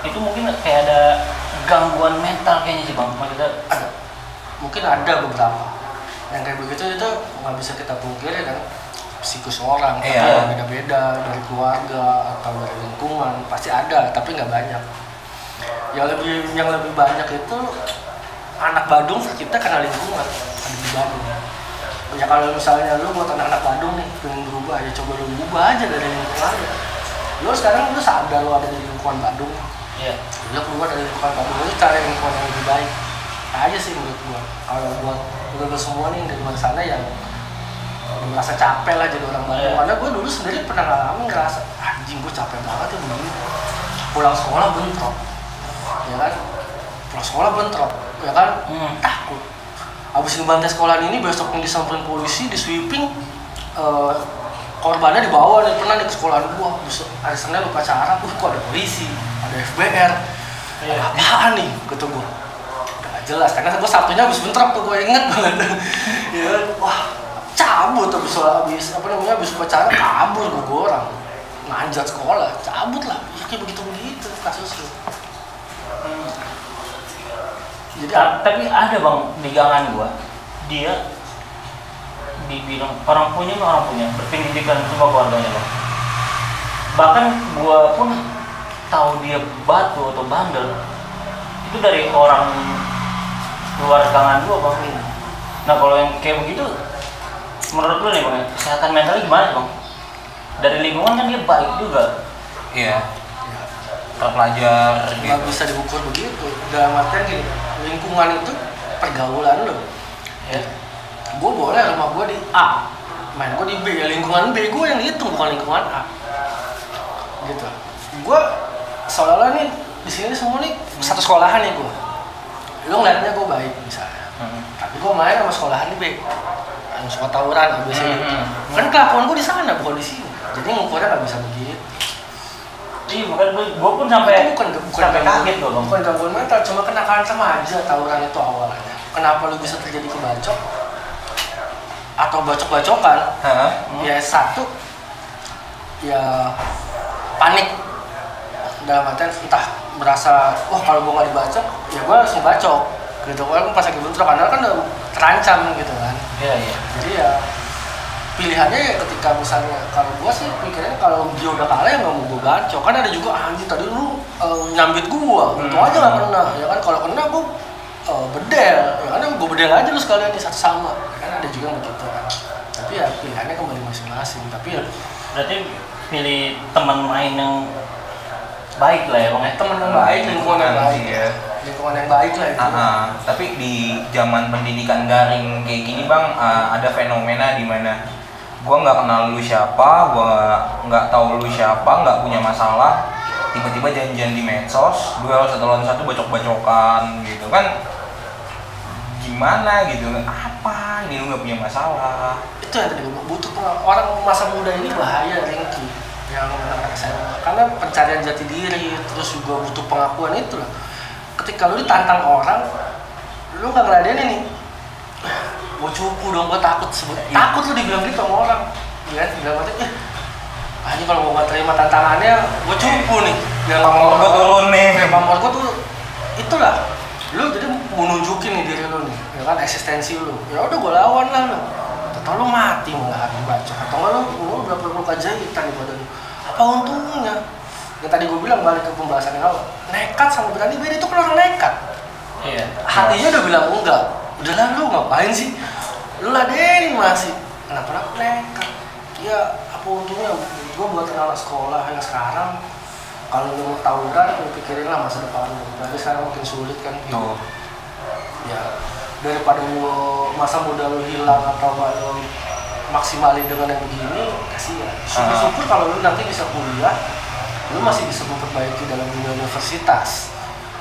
itu mungkin kayak ada gangguan mental kayaknya sih bang. Maksudnya ada. Mungkin ada beberapa. Yang kayak begitu itu nggak bisa kita pungkiri kan. Psikus orang, beda-beda dari keluarga atau dari lingkungan pasti ada, tapi nggak banyak. Yang lebih banyak itu anak Badung tercipta karena lingkungan ada di Badung. Ya kalau misalnya lu buat anak-anak Badung nih pengen berubah, ya coba lu ubah aja dari lingkungan. Lu sekarang lu sadar lu ada di lingkungan Badung, lu keluar dari lingkungan Badung, lu cari lingkungan yang lebih baik. Aja sih menurut gua. Kalau buat lu semua nih dari luar sana yang merasa capek lah jadi orang Bandung, karena gue dulu sendiri pernah ngalamin ngerasa anjing gue capek banget ya begini, pulang sekolah bentrok, ya kan, takut, abis ngebantai sekolah ini besoknya disamperin polisi, di sweeping, korbannya dibawa nih, pernah nih ke sekolahan gue, hari Senin upacara, kok ada polisi, ada FBR, apaan nih, kata gue, udah gak jelas, karena gue Sabtunya abis bentrok tuh, gue inget banget, ya kan, wah, cabut habis upacara kabur gue orang manjat sekolah, cabut lah, ya kayak begitu kasusnya. Jadi tapi ada bang di gangan gue, dia dibilang orang punya berpendidikan semua keluarganya bang. Bahkan gua pun tahu dia batu atau bandel itu dari orang luar kangen gua bang. Nah kalau yang kayak begitu menurut lu nih bang, kesehatan mentalnya gimana bang? Dari lingkungan kan dia baik juga. Iya. Terpelajar. Nggak bisa diukur begitu. Dalam artian gini, lingkungan itu pergaulan lo. Ya. Gue boleh rumah gue di A, main gue di B. Ya lingkungan B gue yang dihitung bukan lingkungan A. Gitu. Gue seolah-olah nih di sini semua nih satu sekolahan nih gue. Lo ngeliatnya gue baik misalnya. Tapi gue main sama sekolahan di B. Yang suka tawuran abis itu. Kan kelakuan gue di sana bukan di sini. Jadi ngukurnya nggak bisa begitu. Iya, bukan gue pun sampai sampai kaget loh bang. Bukan gangguan mental, cuma kenakalan remaja tawuran itu awalnya. Kenapa lu bisa terjadi kebacok atau bacok-bacokan? Ya satu, ya panik dalam artian entah merasa wah kalau gue nggak dibacok, ya gue langsung bacok. Gitu kan pas lagi bentrok karena kan udah terancam gitu kan. Iya. Jadi ya pilihannya ya ketika misalnya kalau gua sih pikirnya kalau dia udah kalah ya nggak mau gua bacok. Kan ada juga anjing tadi lu nyambit gua, untung aja nggak kena ya kan. Kalau kena gua bedel ya kan, gua bedel aja lu sekalian di satu sama ya kan, ada juga yang begitu kan. Tapi ya pilihannya kembali masing-masing. Tapi ya berarti pilih teman main yang baik lah ya bang. teman yang baik, lingkungan yang baik ya. Lingkungan yang baik lah itu. Tapi di zaman pendidikan daring kayak gini bang, ada fenomena di mana gua nggak kenal lu siapa, gua nggak tahu lu siapa, nggak punya masalah, tiba-tiba janjian di medsos, duel 1 lawan 1 bacok-bacokan gitu kan, gimana gitu, apa ini lu nggak punya masalah? Itu yang tadi gua butuh orang masa muda ini bahaya Ringki yang anak saya, karena pencarian jati diri terus juga butuh pengakuan itu lah. Ketika lu ditantang orang, lu nggak ngeladenin nih, gue cupu dong, gue takut takut lu dibilang gitu sama orang, ya kan? Bilang aja kalau gue nggak terima tantangannya, gue cupu nih. Pamor gue turun nih. Pamor gue tuh itulah, lu jadi mau nunjukin nih diri lu nih, ya kan eksistensi lu. Ya udah gue lawan lah lu. Atau lu mati malah baca, atau nggak lu berapa luka jahitan di badan lu. Apa untungnya? Yang tadi gue bilang balik ke pembahasan yang awal, nekat sama berani beda, itu kan orang nekat. Iya. Hatinya udah bilang enggak, udahlah lu ngapain sih? Lu ladenin masih, kenapa aku nekat? Ya apa untungnya? Gue buat anak sekolah yang sekarang, kalau lu mau tawuran, lu pikirin lah masa depan lu. Berarti sekarang makin sulit kan? Tuh. Ya daripada lu masa muda lu hilang atau lu maksimalin dengan yang begini, kasihan. Syukur-syukur kalau lu nanti bisa kuliah, lu masih bisa memperbaiki dalam dunia universitas.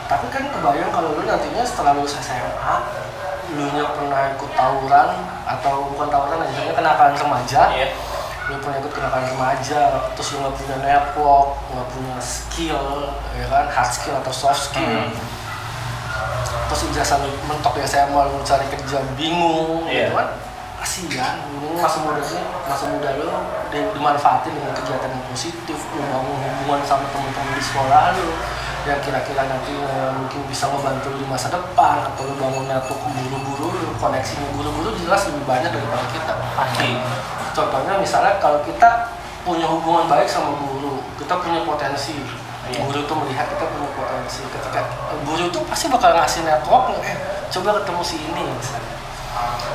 Tapi kan kebayang kalau lu nantinya setelah lulus SMA, lu nya pernah ikut tawuran atau bukan tawuran aja, kenakalan remaja. Lu pernah ikut kenakalan remaja, terus lu nggak punya network, nggak punya skill, ya kan, hard skill atau soft skill. Terus ijazah lu mentok di SMA, lu cari kerja bingung, gitu kan. Kasihan, ini masa muda lu dimanfaatin dengan kegiatan yang positif, lu bangun hubungan sama teman-teman di sekolah lu yang kira-kira nanti mungkin bisa membantu lu di masa depan, atau lu bangun network guru-guru lu, koneksinya guru-guru jelas lebih banyak daripada kita. Pasti. Contohnya misalnya kalau kita punya hubungan baik sama guru, kita punya potensi. Guru tuh melihat kita punya potensi, ketika guru tuh pasti bakal ngasih network, coba ketemu si ini misalnya.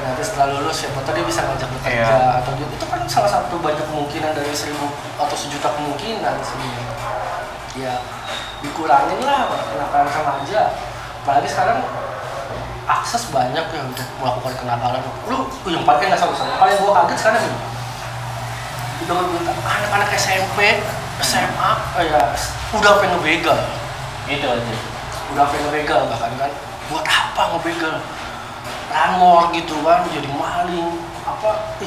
Nanti setelah lulus siapa tahu dia bisa ngajak bekerja, atau dia itu kan salah satu banyak kemungkinan dari 1.000 atau 1.000.000 kemungkinan sebenarnya. Ya dikurangin lah kenakalan remaja. Apalagi sekarang akses banyak ya untuk melakukan kenakalan. Lu yang paling nggak salah, paling gua kaget sekarang nih. Udah minta anak-anak SMP, SMA, ya udah pengen ngebegal. Gitu aja. Udah pengen ngebegal bahkan kan. Buat apa ngebegal? Ranmor gitu kan, jadi maling apa,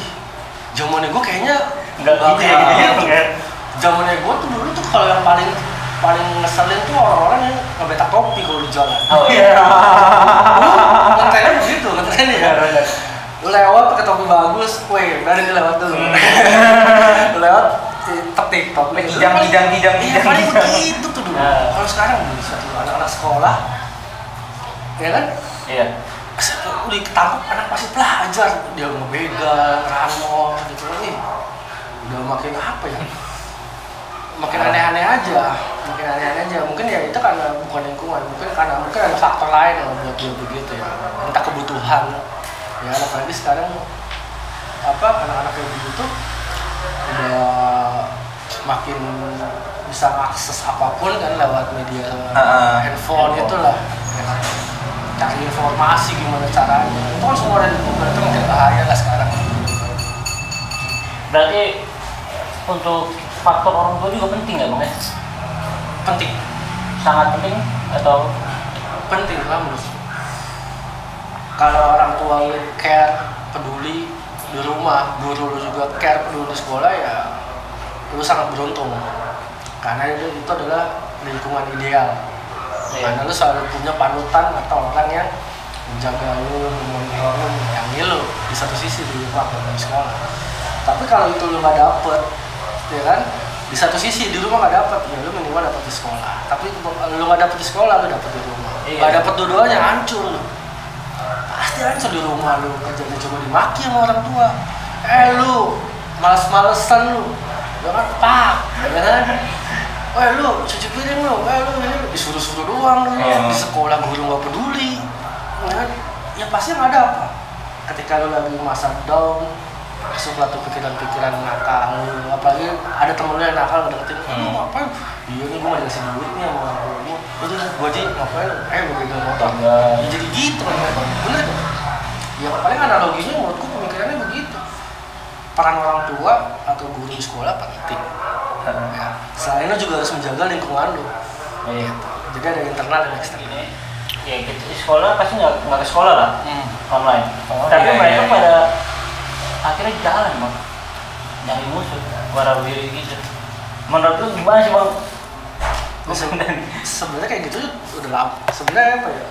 zamannya gue kayaknya nggak gitu ya. Zamannya gue tuh dulu tuh kalau yang paling ngeselin tuh orang-orang yang ngebetak topi kalau di jalan. Oh iya. Ngetrennya begitu, ngetrennya ya. Lu lewat pakai topi bagus, berani lewat dulu. Lu lewat TikTok, kijang. Iya paling begitu tuh dulu. Kalau sekarang bisa tuh anak-anak sekolah, ya kan? Iya. udah ketangkep anak pasti pelajar, dia ngebegal, ramah gitu nih, udah makin apa ya, makin aneh-aneh aja, mungkin ya itu karena bukan lingkungan, mungkin ada faktor lain yang membuat dia begitu ya, entah kebutuhan ya, apalagi sekarang anak-anak yang begitu udah makin bisa akses apapun kan lewat media handphone itulah ya. Cari informasi gimana caranya, itu kan semua dari Google, itu makin bahaya lah sekarang. Berarti untuk faktor orang tua juga penting ya Bang ya? Penting, sangat penting atau? Penting lah menurut. Kalau orang tua lu care, peduli di rumah, guru lu juga care, peduli di sekolah, ya lu sangat beruntung karena itu adalah lingkungan ideal. Karena lu selalu punya panutan atau orang yang menjaga lu, memonitor lu, menyayangi lu di satu sisi di rumah dan di sekolah. Tapi kalau itu lu nggak dapet, ya kan? Di satu sisi di rumah nggak dapet, ya lu minimal dapet di sekolah. Tapi lu nggak dapet di sekolah, lu dapet di rumah. Nggak dapet dua-duanya, hancur lu. Pasti hancur di rumah lu, kerjanya cuma dimaki sama orang tua. Lu males-malesan lu, jangan pak, ya kan? Lu cuci piring lu, lu ini disuruh-suruh doang lu, di sekolah guru nggak peduli, ya pasti nggak ada apa. Ketika lu lagi masa down, masuklah tuh pikiran-pikiran nakal lu, apalagi ada temen lu yang nakal ngedeketin, lu ngapain? Iya nih gue mau dikasih duit nih sama orang tua gue, udah gue aja ngapain? Gue pegang motor, ya jadi gitu kan, bener kan? Ya paling analoginya menurutku pemikirannya begitu. Peran orang tua atau guru di sekolah penting. Ya. Selain itu juga harus menjaga lingkungan lu. Gitu. Jadi ada internal dan eksternal. Ya gitu. Di sekolah pasti nggak ke sekolah lah, online. Tapi mereka pada akhirnya jalan Bang, nyari musuh, warawiri gitu. Menurut lu gimana sih Bang? Sebenarnya kayak gitu udah lama. Sebenarnya apa ya?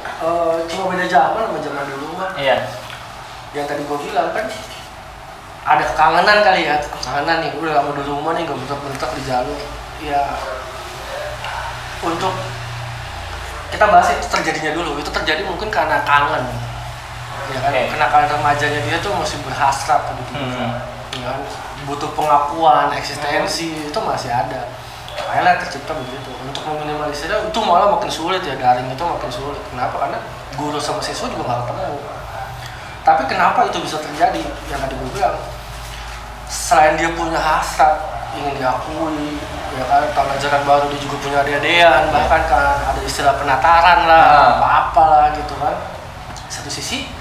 Cuma beda zaman sama zaman dulu mah. Iya. Yang tadi gua bilang kan ada kekangenan kali ya, kekangenan nih, udah lama di rumah nih, gak bentak-bentak di jalur. Ya, untuk kita bahas itu terjadinya dulu, itu terjadi mungkin karena kangen. Ya kan, kenakalan remajanya dia tuh masih berhasrat gitu. Ya kan, butuh pengakuan, eksistensi, itu masih ada. Makanya tercipta begitu. Untuk meminimalisirnya itu malah makin sulit ya, daring itu makin sulit. Kenapa? Karena guru sama siswa juga gak ketemu. Tapi kenapa itu bisa terjadi? Yang tadi gue bilang, selain dia punya hasrat ingin diakui, ya kan, tahun ajaran baru dia juga punya ade-adean, bahkan kan ada istilah penataran lah, apa-apa lah gitu kan. Satu sisi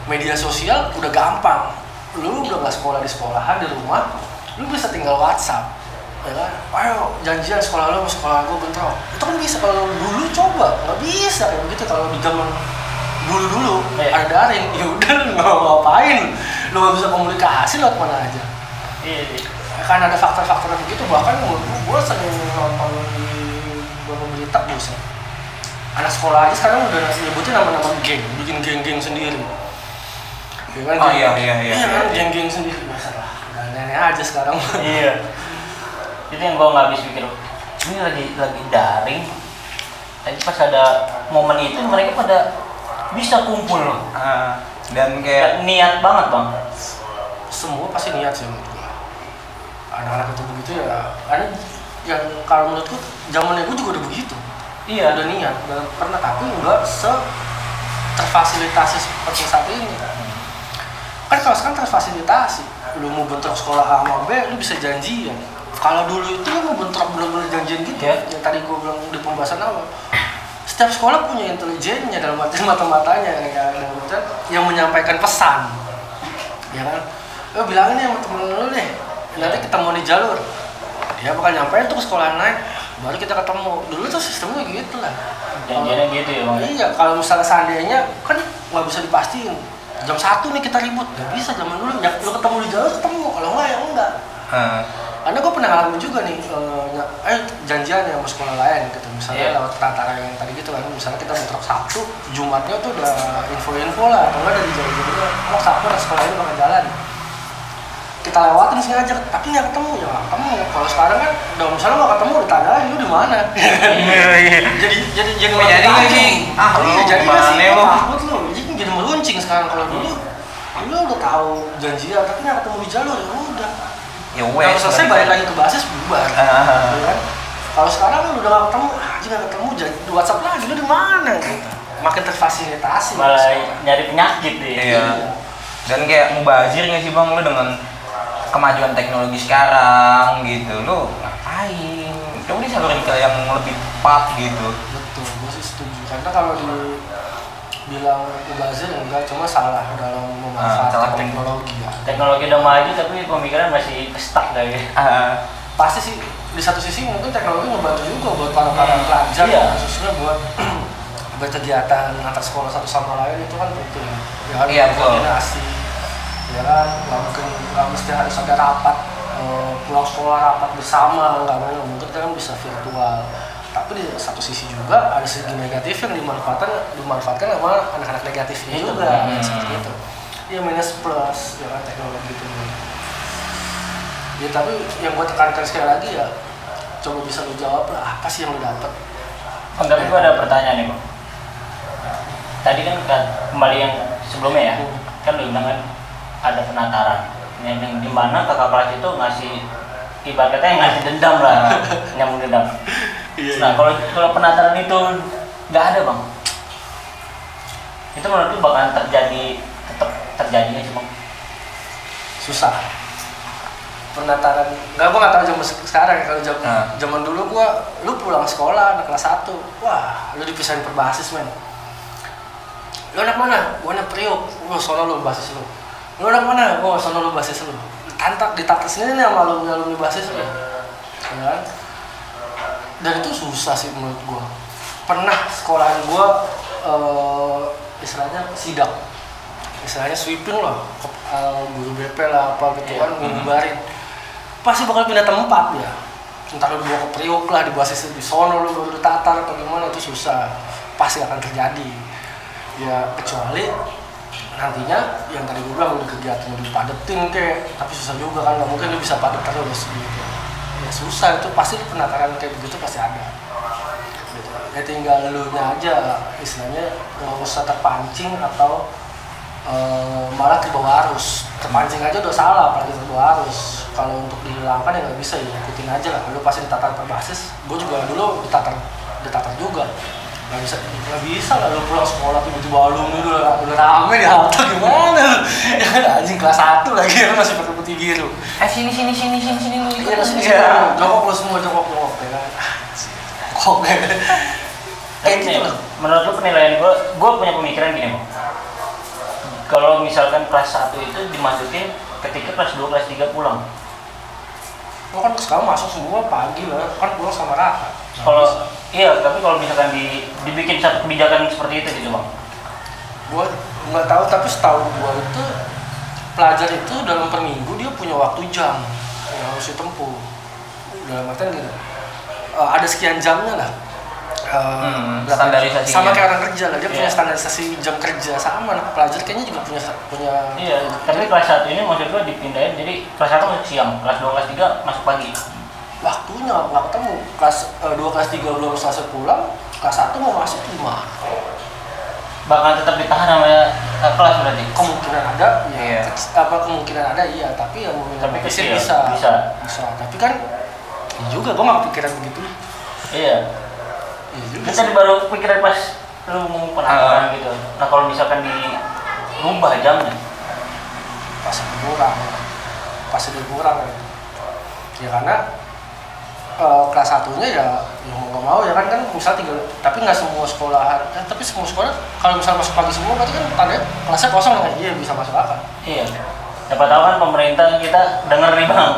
media sosial udah gampang, lu udah nggak sekolah di sekolahan, di rumah, lu bisa tinggal WhatsApp, ya kan, ayo janjian sekolah lu sama sekolah gue bentrok. Itu kan bisa. Kalau dulu coba nggak bisa kayak begitu. Kalau di zaman dulu ada daring, ya udah lu nggak ngapain, lu nggak bisa komunikasi lewat mana aja. Kan ada faktor-faktor begitu. Bahkan gue sering nonton di beberapa berita, buset, anak sekolah aja sekarang udah nyebutin nama-nama geng, bikin geng-geng sendiri. Ya kan, kan geng-geng sendiri. Masalah udah aneh aja sekarang. Iya. Itu yang gue nggak habis pikir, ini lagi daring, tapi pas ada momen itu mereka pada bisa kumpul loh. Dan kayak niat banget Bang. Semua pasti niat sih menurut gue. Anak-anak itu begitu ya. Ada yang kalau menurutku zamannya gue juga udah begitu. Iya. Udah niat, udah pernah, tapi enggak terfasilitasi seperti saat ini. Kan kalau sekarang terfasilitasi, lu mau bentrok sekolah A sama B, lu bisa janjian. Kalau dulu itu lu mau bentrok bener-bener janjian gitu. Yang tadi gue bilang di pembahasan awal. Setiap sekolah punya intelijennya dalam arti mata-matanya yang menyampaikan pesan, ya kan? Bilangin sama temen lu deh, nanti ketemu di jalur, dia bakal nyampein tuh ke sekolah lain, baru kita ketemu. Dulu tuh sistemnya gitu lah. Janjiannya gitu ya Bang? Iya, kalau misalnya seandainya kan nggak bisa dipastiin. Jam 1 nih kita ribut, nggak bisa zaman dulu. Ya, lu ketemu di jalur ketemu, kalau enggak ya enggak. Karena gue pernah ngalamin juga nih, janjian ya sama sekolah lain gitu, misalnya lewat perantara yang tadi gitu kan, misalnya kita bentrok Sabtu, Jumatnya tuh udah info-info lah, atau enggak dari jauh-jauh, Sabtu ada sekolah ini bakal jalan, kita lewatin sengaja, tapi nggak ketemu, ya nggak ketemu. Kalau sekarang kan udah misalnya nggak ketemu, ditanya lu di mana. jadi jadi nggak sih? jadi nggak sih? Takut lu, jadi jadi meruncing sekarang. Kalau dulu udah tahu janjian tapi nggak ketemu di jalur, ya udah. Ya wes. Kalau selesai balik lagi ke basis bubar. Ya kan? Kalau sekarang kan udah nggak ketemu, nggak ketemu, jadi WhatsApp lagi, lu di mana gitu. Makin terfasilitasi. Malah nyari penyakit deh. Iya. Dan kayak mubazir nggak sih bang, lu dengan kemajuan teknologi sekarang gitu, lu ngapain? Coba disalurin ke yang lebih tepat gitu. Betul, gue sih setuju. Karena kalau dibilang mubazir enggak, cuma salah dalam memanfaatkan teknologi ya. Teknologi udah maju tapi pemikiran masih stuck kayak. Pasti sih di satu sisi mungkin teknologi ngebantu juga buat para pelajar, khususnya buat berkegiatan antar sekolah satu sama lain itu kan penting. Ya harus koordinasi. Ya kan, nggak mesti harus ada rapat pulang sekolah rapat bersama, nggak mungkin kan bisa virtual. Tapi di satu sisi juga ada segi negatif yang dimanfaatkan sama anak-anak negatifnya juga, seperti itu. Ya minus plus ya kan teknologi itu. Ya tapi yang gue tekankan sekali lagi ya, coba bisa lu jawab lah apa sih yang lu dapat. Tapi gue ada pertanyaan nih bang. Tadi kan kembali yang sebelumnya ya, kan lu bilang kan ada penataran yang dimana kakak kelas itu ngasih ibaratnya yang ngasih dendam lah, nyambung dendam. Nah kalau penataran itu nggak ada bang, itu menurut lu bakalan tetap terjadinya sih bang? Susah. Penataran, gue nggak tahu zaman sekarang. Kalau zaman dulu lu pulang sekolah anak kelas 1, wah lu dipisahin per basis men. Lu anak mana? Gua anak Priok. Sono lu basis lu. Lu anak mana? Sono lu basis lu. Ditatas ini sama alumni basis lu. Ya kan? Dan itu susah sih menurut gua. Pernah sekolahan gua istilahnya sidak. Istilahnya sweeping lah. Guru BP lah apa gitu kan ngibarin. Pasti bakal pindah tempat ya. Entar lu bawa ke Priok lah di basis di sono lu baru ditatar atau gimana, itu susah. Pasti akan terjadi. Ya kecuali nantinya yang tadi gue bilang udah kegiatan udah dipadetin tapi susah juga kan, nggak mungkin lu bisa padet terus gitu. Ya susah, itu pasti penataran kayak begitu pasti ada gitu. Ya tinggal lu nya aja istilahnya nggak usah terpancing atau malah terbawa arus. Terpancing aja udah salah, apalagi terbawa arus. Kalau untuk dihilangkan ya nggak bisa, ya ikutin aja lah. Lu pasti ditatar berbasis, gue juga dulu ditatar juga. Nggak bisa lah lu pulang sekolah tiba-tiba alumni udah rame di halte gimana lu? Ya anjing kelas 1 lagi lu masih pakai putih biru. Sini lu ikut. Iya sini. Jongkok lu semua jongkok ya kan. Kok kayak gitu loh. Menurut lu penilaian gua punya pemikiran gini bang. Kalau misalkan kelas 1 itu dimasukin ketika kelas 2, kelas 3 pulang. Lo kan sekarang masuk semua pagi lah, kan pulang sama rata. Iya, tapi kalau misalkan dibikin satu kebijakan seperti itu gitu bang. Gua nggak tahu, tapi setahu gua itu pelajar itu dalam per minggu dia punya waktu jam yang harus ditempuh. Dalam artian gitu, ada sekian jamnya lah. Standarisasi sama kayak orang kerja lah, dia punya standarisasi jam kerja. Sama anak pelajar kayaknya juga punya. Iya, tapi kelas 1 ini maksud gua dipindahin, jadi kelas 1 masuk siang, kelas 2, kelas 3 masuk pagi. Waktunya nggak ketemu. Kelas 2, kelas 3 belum selesai pulang, kelas 1 mau masuk gimana? Bakal tetap ditahan sama kelas berarti? Kemungkinan ada, kemungkinan ada iya, tapi yang tapi kecil bisa. Tapi kan juga gua nggak kepikiran begitu. Iya kita baru pikiran pas lu ngomong penataran gitu. Nah kalau misalkan dirubah jamnya pasti kurang ya karena kelas 1-nya ya nggak mau ya kan misal 3, tapi nggak semua sekolahan tapi semua sekolah kalau misal masuk pagi semua berarti kan tandanya kelasnya kosong kan. Iya bisa masuk akal. Iya siapa tahu kan pemerintah kita denger nih bang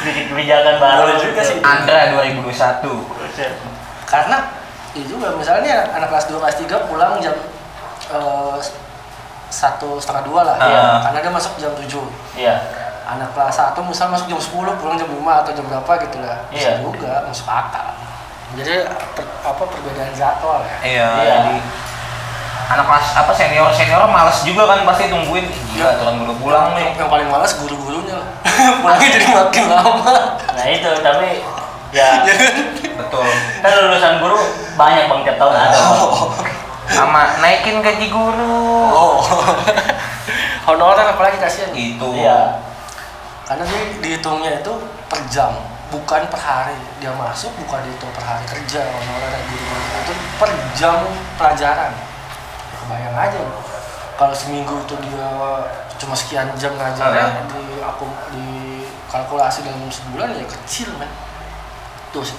sedikit kebijakan baru juga sih Andra 2021 karena ya juga misalnya anak kelas 2, kelas 3 pulang jam 1:30 lah karena dia masuk jam 7. Iya. Anak kelas 1 misal masuk jam 10 pulang jam 5 atau jam berapa gitu lah. Bisa juga masuk akal. Jadi perbedaan jadwal ya. Iya. Jadi anak kelas senior malas juga kan pasti tungguin gila aturan guru pulang nih. Yang paling malas guru-gurunya lah. Pulangnya jadi makin lama. Nah itu tapi ya betul. Kan lulusan guru banyak bang tiap tahun ada. sama naikin gaji guru. Oh. Honorer apalagi kasihan Itu. Iya. karena dia dihitungnya itu per jam bukan per hari. Dia masuk bukan dihitung per hari kerja honorer guru itu per jam pelajaran. Kebayang aja kalau seminggu itu dia cuma sekian jam ngajarnya di kalkulasi dalam sebulan ya kecil men. Tuh sih.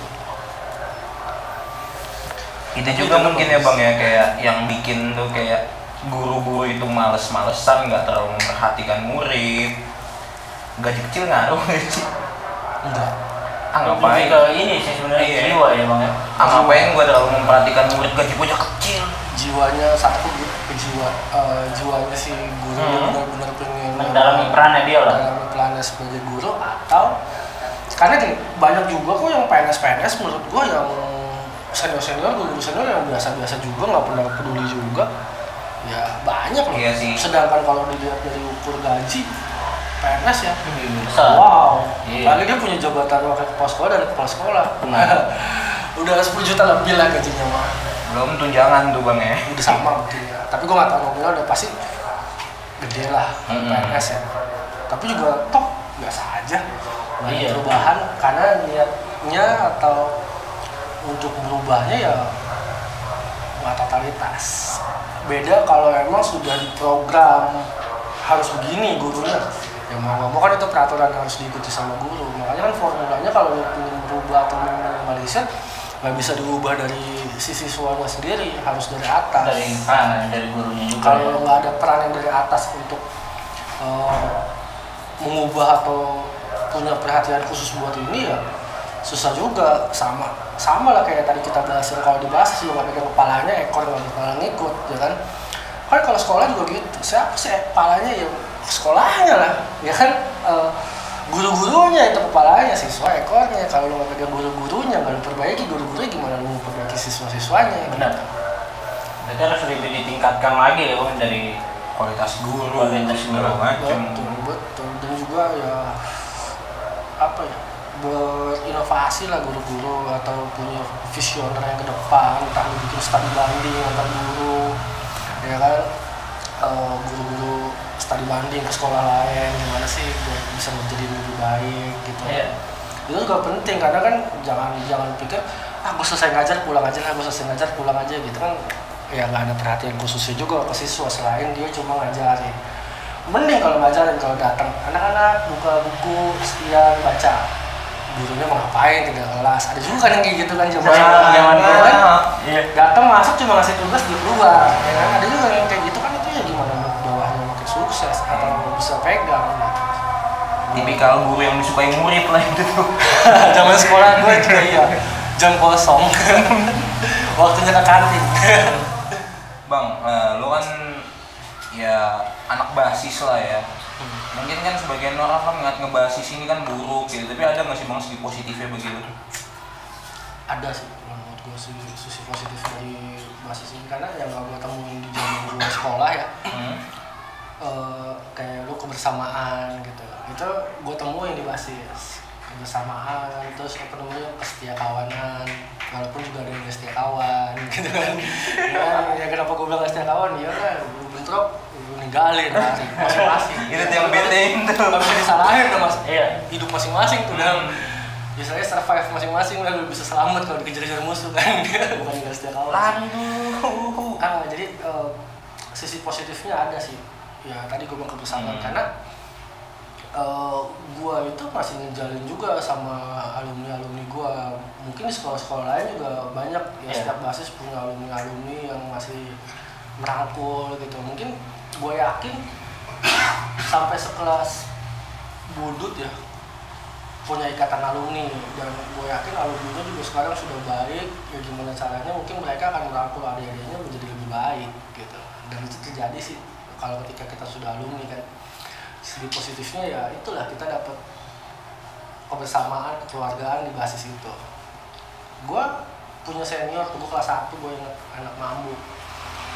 Itu juga mungkin ya bang ya, kayak yang bikin tuh kayak guru-guru itu males-malesan, nggak terlalu memperhatikan murid. Gaji kecil ngaruh sih. Enggak. Ngapain? Ke ini sih sebenarnya jiwa ya bang ya. Ngapain gue terlalu memperhatikan murid, gaji gue kecil. Jiwanya satu jiwanya si guru benar-benar pengen mendalami perannya dia lah. mendalami perannya sebagai guru, atau karena banyak juga kok yang PNS menurut gue yang senior guru senior yang biasa-biasa juga nggak pernah peduli juga ya banyak loh. Iya sih. Sedangkan kalau dilihat dari ukur gaji PNS ya Besar. wow Iya. lagi dia punya jabatan wakil kepala sekolah dan kepala sekolah. Udah 10 juta lebih lah gajinya mah. Belum tunjangan tuh bang ya. Udah sama mungkin ya, tapi gue nggak tahu nominal udah pasti gede lah PNS ya. Tapi juga toh biasa aja. Nah, Iya. perubahan karena niatnya atau untuk berubahnya ya nggak totalitas. Beda kalau emang sudah diprogram harus begini gurunya. Ya mau nggak mau kan itu peraturan harus diikuti sama guru. Makanya kan formulanya kalau ingin berubah atau meminimalisir nggak bisa diubah dari si siswanya sendiri, harus dari atas. Dari gurunya juga. Kalau nggak ada peran yang dari atas untuk mengubah atau punya perhatian khusus buat ini ya susah juga. Sama lah kayak tadi kita bahas, yang kalau dibahas sih nggak pegang kepalanya, ekor nggak bakal ngikut ya kan. Kan kalau sekolah juga gitu, siapa sih kepalanya ya sekolahnya lah ya kan. Guru-gurunya itu kepalanya, siswa ekornya. Kalau lu nggak pegang guru-gurunya, nggak lu perbaiki guru-gurunya, gimana lu memperbaiki siswa-siswanya? Benar. Berarti harus lebih ditingkatkan lagi ya bang, dari Kualitas guru, segala macam. Betul. Dan juga ya apa ya, berinovasi lah guru-guru atau punya visioner yang ke depan, entah lu bikin studi banding antar guru ya kan. Guru-guru studi banding ke sekolah lain, gimana sih biar bisa menjadi lebih baik gitu. Iya. Itu juga penting karena kan jangan pikir gue selesai ngajar pulang aja lah, gue selesai ngajar pulang aja gitu kan. Ya nggak ada perhatian khususnya juga ke siswa selain dia cuma ngajarin. Mending kalau ngajarin, kalau datang anak-anak buka buku sekian baca, gurunya mau ngapain, tinggal kelas. Ada juga kan yang kayak gitu kan zaman dulu kan. Iya. Datang masuk cuma ngasih tugas dia keluar ya kan. Ada juga yang kayak gitu kan. Itu ya gimana bawahnya makin sukses atau bisa pegang gitu. Tipikal guru yang disukai murid lah itu tuh. Zaman sekolah gue juga iya, jam kosong waktunya ke kantin. Bang, lo kan ya anak basis lah ya. Mungkin kan sebagian orang kan ngeliat ngebasis ini kan buruk gitu, tapi ada nggak sih bang segi positifnya begitu? Ada sih menurut gue sisi positif dari basis ini, karena yang gak gue temuin di zaman gue sekolah ya kayak lu kebersamaan gitu, itu gue temuin di basis. Kebersamaan, terus apa namanya, kesetia kawanan, walaupun juga ada yang gak setia kawan gitu kan. Ya kenapa gue bilang gak setia kawan, ya kan lu bentrok, lu ninggalin hari masing-masing. Itu yang bedain tuh. Gak bisa disalahin tuh mas, Iya. hidup masing-masing tuh dalam biasanya survive masing-masing lah, lu bisa selamat kalau dikejar-kejar musuh kan. Bukan gak setia kawan. Lari dulu. Jadi sisi positifnya ada sih. Ya tadi gue bilang kebersamaan karena gua itu masih ngejalin juga sama alumni gua. Mungkin di sekolah-sekolah lain juga banyak ya, setiap basis punya alumni yang masih merangkul gitu. Mungkin gua yakin sampai sekelas Budut ya punya ikatan alumni, dan gua yakin alumninya juga sekarang sudah baik. Ya gimana caranya mungkin mereka akan merangkul adik-adiknya menjadi lebih baik gitu. Dan itu terjadi sih kalau ketika kita sudah alumni kan. Segi positifnya ya itulah, kita dapat kebersamaan, kekeluargaan di basis itu. Gue punya senior, gue kelas 1, gue ingat anak Mambu,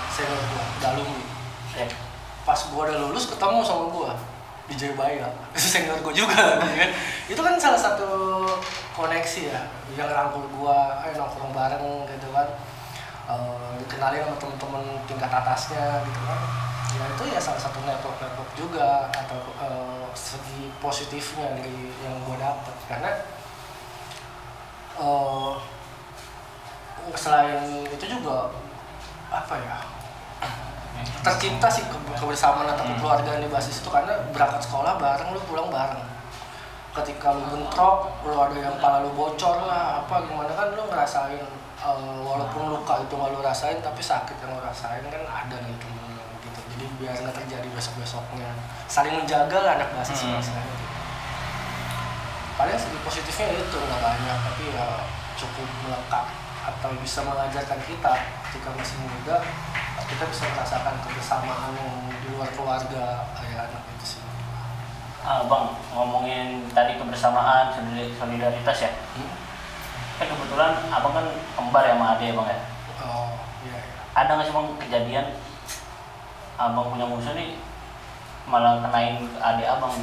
senior gue, alumni. Pas gue udah lulus ketemu sama gue di Jayabaya, itu senior gue juga kan. Itu kan salah satu koneksi ya, yang rangkul gue, nongkrong bareng gitu kan. dikenalin sama teman-teman tingkat atasnya gitu kan. Ya itu ya salah satu network juga atau segi positifnya dari yang gue dapet, karena selain itu juga apa ya, tercipta sih kebersamaan atau kekeluargaan di basis itu, karena berangkat sekolah bareng, lu pulang bareng. Ketika lu bentrok, lu ada yang kepala lu bocor lah apa gimana kan, lu ngerasain walaupun luka itu nggak lu rasain tapi sakit yang lu rasain kan ada nih temen lu gitu. Jadi biar nggak terjadi besok-besoknya, saling menjaga lah anak basis misalnya gitu. Paling segi positifnya itu nggak banyak, tapi ya cukup melekat atau bisa mengajarkan kita ketika masih muda, kita bisa merasakan kebersamaan yang di luar keluarga kayak anak itu sih. Bang, ngomongin tadi kebersamaan, solidaritas ya. Kan kebetulan abang kan kembar ya sama ade bang ya. Oh iya. Ada nggak sih bang kejadian abang punya musuh nih malah kenain ade abang?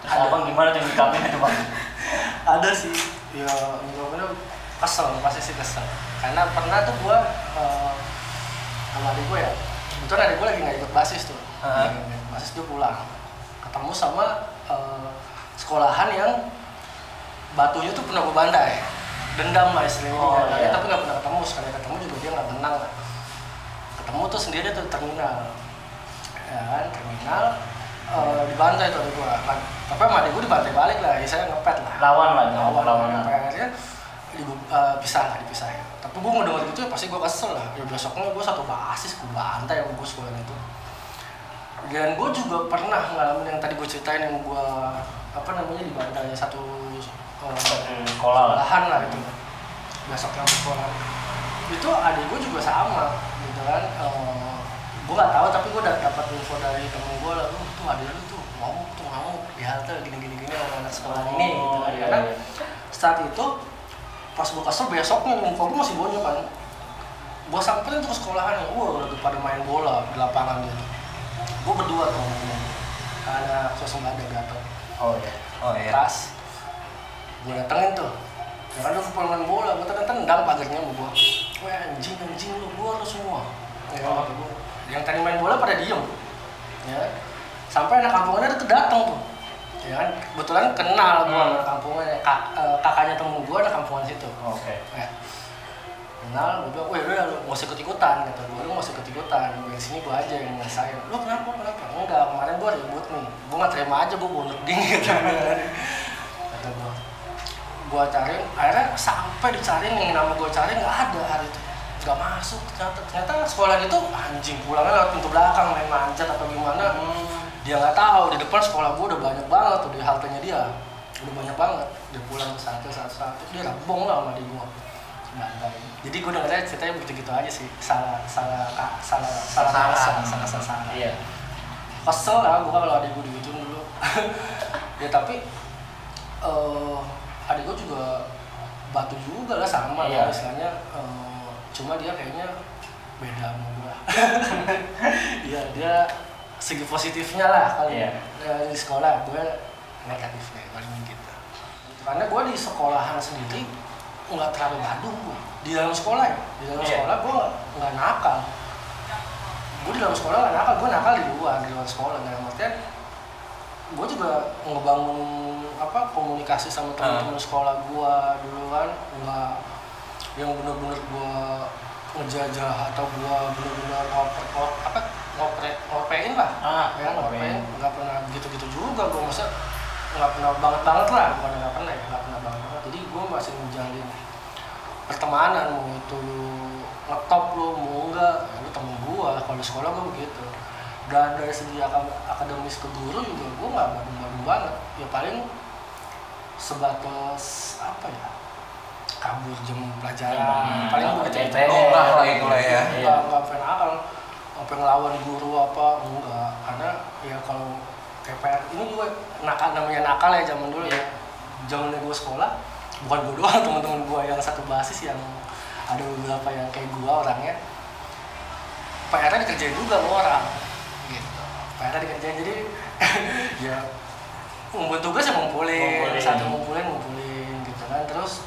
Terus ada. Abang gimana tuh nyikapin itu bang? Ada sih, ya bener-bener kesel, pasti sih kesel. Karena pernah tuh gua sama adik gua ya, kebetulan adik gua lagi nggak ikut basis tuh. Basis tuh pulang, ketemu sama sekolahan yang batunya tuh pernah gua bantai, dendam lah istilahnya. Iya. Tapi nggak pernah ketemu, sekali ketemu juga dia nggak menang lah. Ketemu tuh sendiri tuh terminal, ya kan, terminal. Dibantai tuh adik gua, tapi sama adik gua dibantai balik lah, ya saya ngepet lah. Lawan. Akhirnya dipisahin. Tapi gua ngedenger gitu ya pasti gua kesel lah. Ya besoknya gua satu basis gua bantai sama gua sekolah itu. Dan gua juga pernah ngalamin yang tadi gua ceritain, yang gua dibantai satu sekolahan lah itu. Besoknya sekolah. Itu adik gua juga sama, gitu kan. Gue nggak tahu, tapi gue udah dapat info dari temen gue lah, tuh adik lu tuh ngamuk di halte gini sama anak sekolah ini gitu kan. Karena saat itu pas gue kesel, besoknya info gue masih bonyok kan, gue samperin tuh ke sekolahan, lagi pada main bola di lapangan gitu. Gue berdua tuh ada suasembada Gatot. Oh iya. Tas gue datengin tuh, ya kan lu pulang main bola, gue tendang pagarnya sama gue. Wah anjing lu, gue lu semua. Ya kan, yang tadi main bola pada diem, ya sampai anak kampungnya itu datang tuh, ya kan, kebetulan kenal gua anak kampungnya, kakaknya temen gua anak kampungan situ. Ya. Kenal, gua bilang, udah lu nggak usah ikut-ikutan, kata gua, lu nggak usah ikut-ikutan, yang sini gua aja yang ngerasain. Lu kenapa? Enggak, kemarin gua ribut nih, gua nggak terima aja, gua bunuh ding gitu. Kata gua cariin, akhirnya sampai dicariin, yang nama gua cari nggak ada hari itu. Gak masuk, ternyata sekolah itu anjing, pulangnya lewat pintu belakang, main manjat atau gimana. Dia nggak tahu, di depan sekolah gue udah banyak banget tuh, di haltenya dia udah banyak banget. Dia pulang satu, dia rebong lah sama adik gue. Jadi gue dengarnya ceritanya begitu aja sih, salah. Iya. Kesel lah gue kalau adik gue digituin dulu. Ya tapi adik gue juga batu juga lah sama lah istilahnya. Cuma dia kayaknya beda sama gue. Iya, dia segi positifnya lah kali di sekolah, gue negatifnya paling gitu. Karena gue di sekolahan sendiri nggak terlalu gaduh gue. Di dalam sekolah sekolah gue nggak nakal. Gue di dalam sekolah nggak nakal, gue nakal di luar sekolah. Nah, maksudnya gue juga ngebangun komunikasi sama teman-teman sekolah gue dulu kan, nggak yang benar-benar gua ngejajah atau gua benar-benar ngopein lah, ngopein, nggak pernah gitu-gitu juga gua, masa nggak pernah banget lah, bukan nggak pernah banget. Jadi gua masih menjalin pertemanan, mau itu ngetop lu mau enggak, ya lu temen gua. Kalau di sekolah gua begitu. Dan dari segi akademis ke guru juga gua nggak badung-badung banget, ya paling sebatas kabur jam pelajaran, paling begitu. Lah itu lah ya. Nggak pernah akal, nggak ngelawan guru enggak. Karena ya kalau KPR ini juga namanya nakal ya zaman dulu ya. Zaman gue sekolah, bukan gue doang, teman-teman gue yang satu basis yang ada beberapa yang kayak gue orangnya. PR-nya dikerjain juga sama orang, gitu. PR-nya dikerjain, jadi ya ngumpulin tugas ya ngumpulin, satu ngumpulin gitu kan. Terus